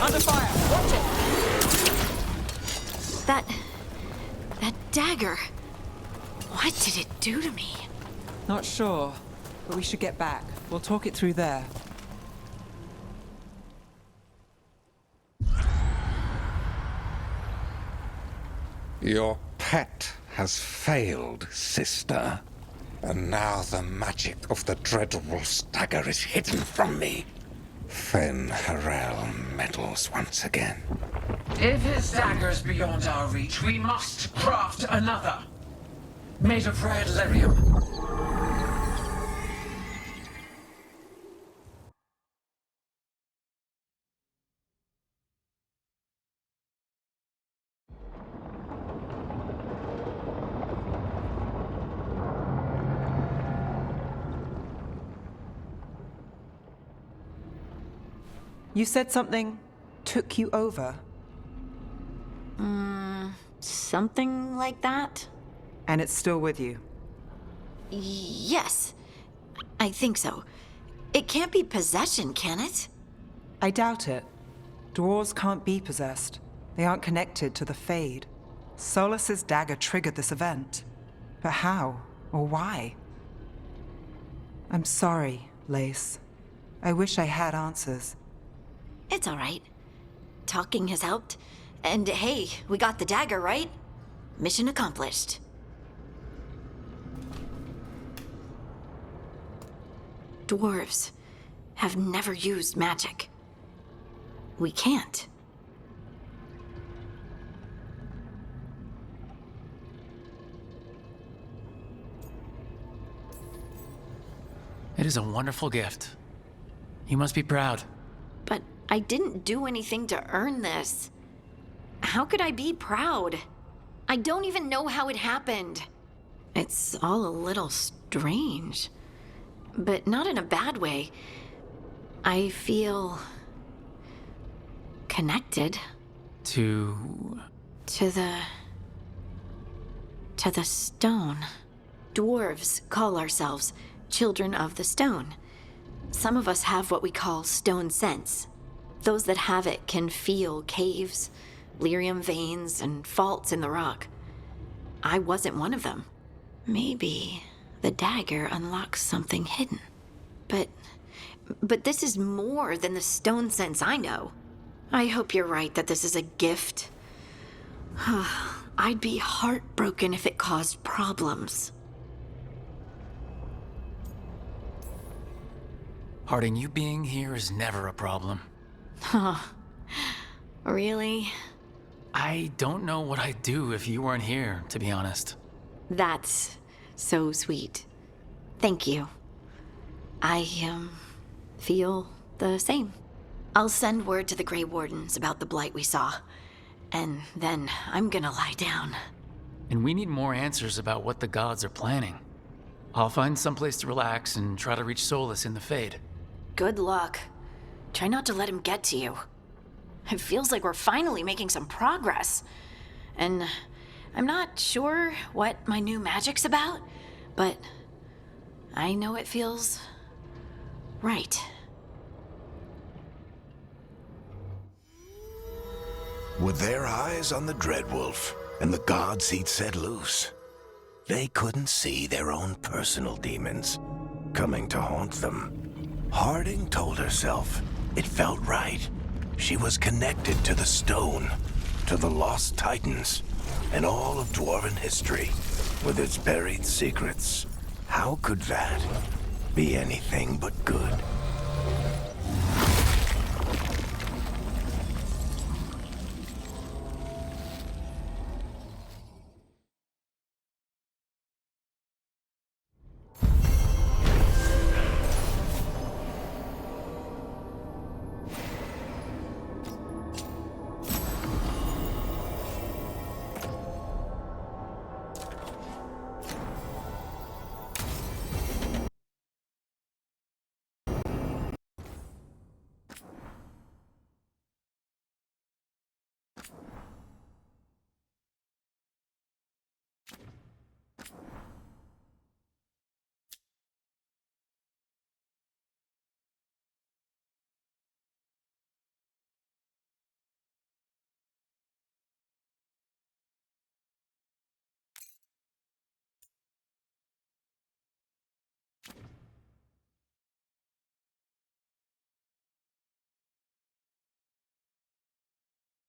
Under fire! Watch it! That dagger. What did it do to me? Not sure, but we should get back. We'll talk it through there. Your pet has failed, sister. And now the magic of the Dreadwolf's dagger is hidden from me. Fen Harel meddles once again. If his dagger's beyond our reach, we must craft another. Made of red lyrium. You said something took you over. Something like that? And it's still with you. Yes. I think so. It can't be possession, can it? I doubt it. Dwarves can't be possessed. They aren't connected to the Fade. Solus's dagger triggered this event. But how? Or why? I'm sorry, Lace. I wish I had answers. It's all right. Talking has helped. And hey, we got the dagger, right? Mission accomplished. Dwarves have never used magic. We can't. It is a wonderful gift. You must be proud. But I didn't do anything to earn this. How could I be proud? I don't even know how it happened. It's all a little strange. But not in a bad way. I feel connected. To the stone. Dwarves call ourselves children of the stone. Some of us have what we call stone sense. Those that have it can feel caves, lyrium veins, and faults in the rock. I wasn't one of them. Maybe the dagger unlocks something hidden. But this is more than the stone sense I know. I hope you're right that this is a gift. I'd be heartbroken if it caused problems. Harding, you being here is never a problem. Huh. Really? I don't know what I'd do if you weren't here, to be honest. That's so sweet. Thank you. I, feel the same. I'll send word to the Grey Wardens about the blight we saw. And then I'm gonna lie down. And we need more answers about what the gods are planning. I'll find someplace to relax and try to reach Solus in the Fade. Good luck. Try not to let him get to you. It feels like we're finally making some progress. And I'm not sure what my new magic's about, but I know it feels right. With their eyes on the Dreadwolf and the gods he'd set loose, they couldn't see their own personal demons coming to haunt them. Harding told herself it felt right. She was connected to the stone, to the lost titans, and all of dwarven history, with its buried secrets. How could that be anything but good?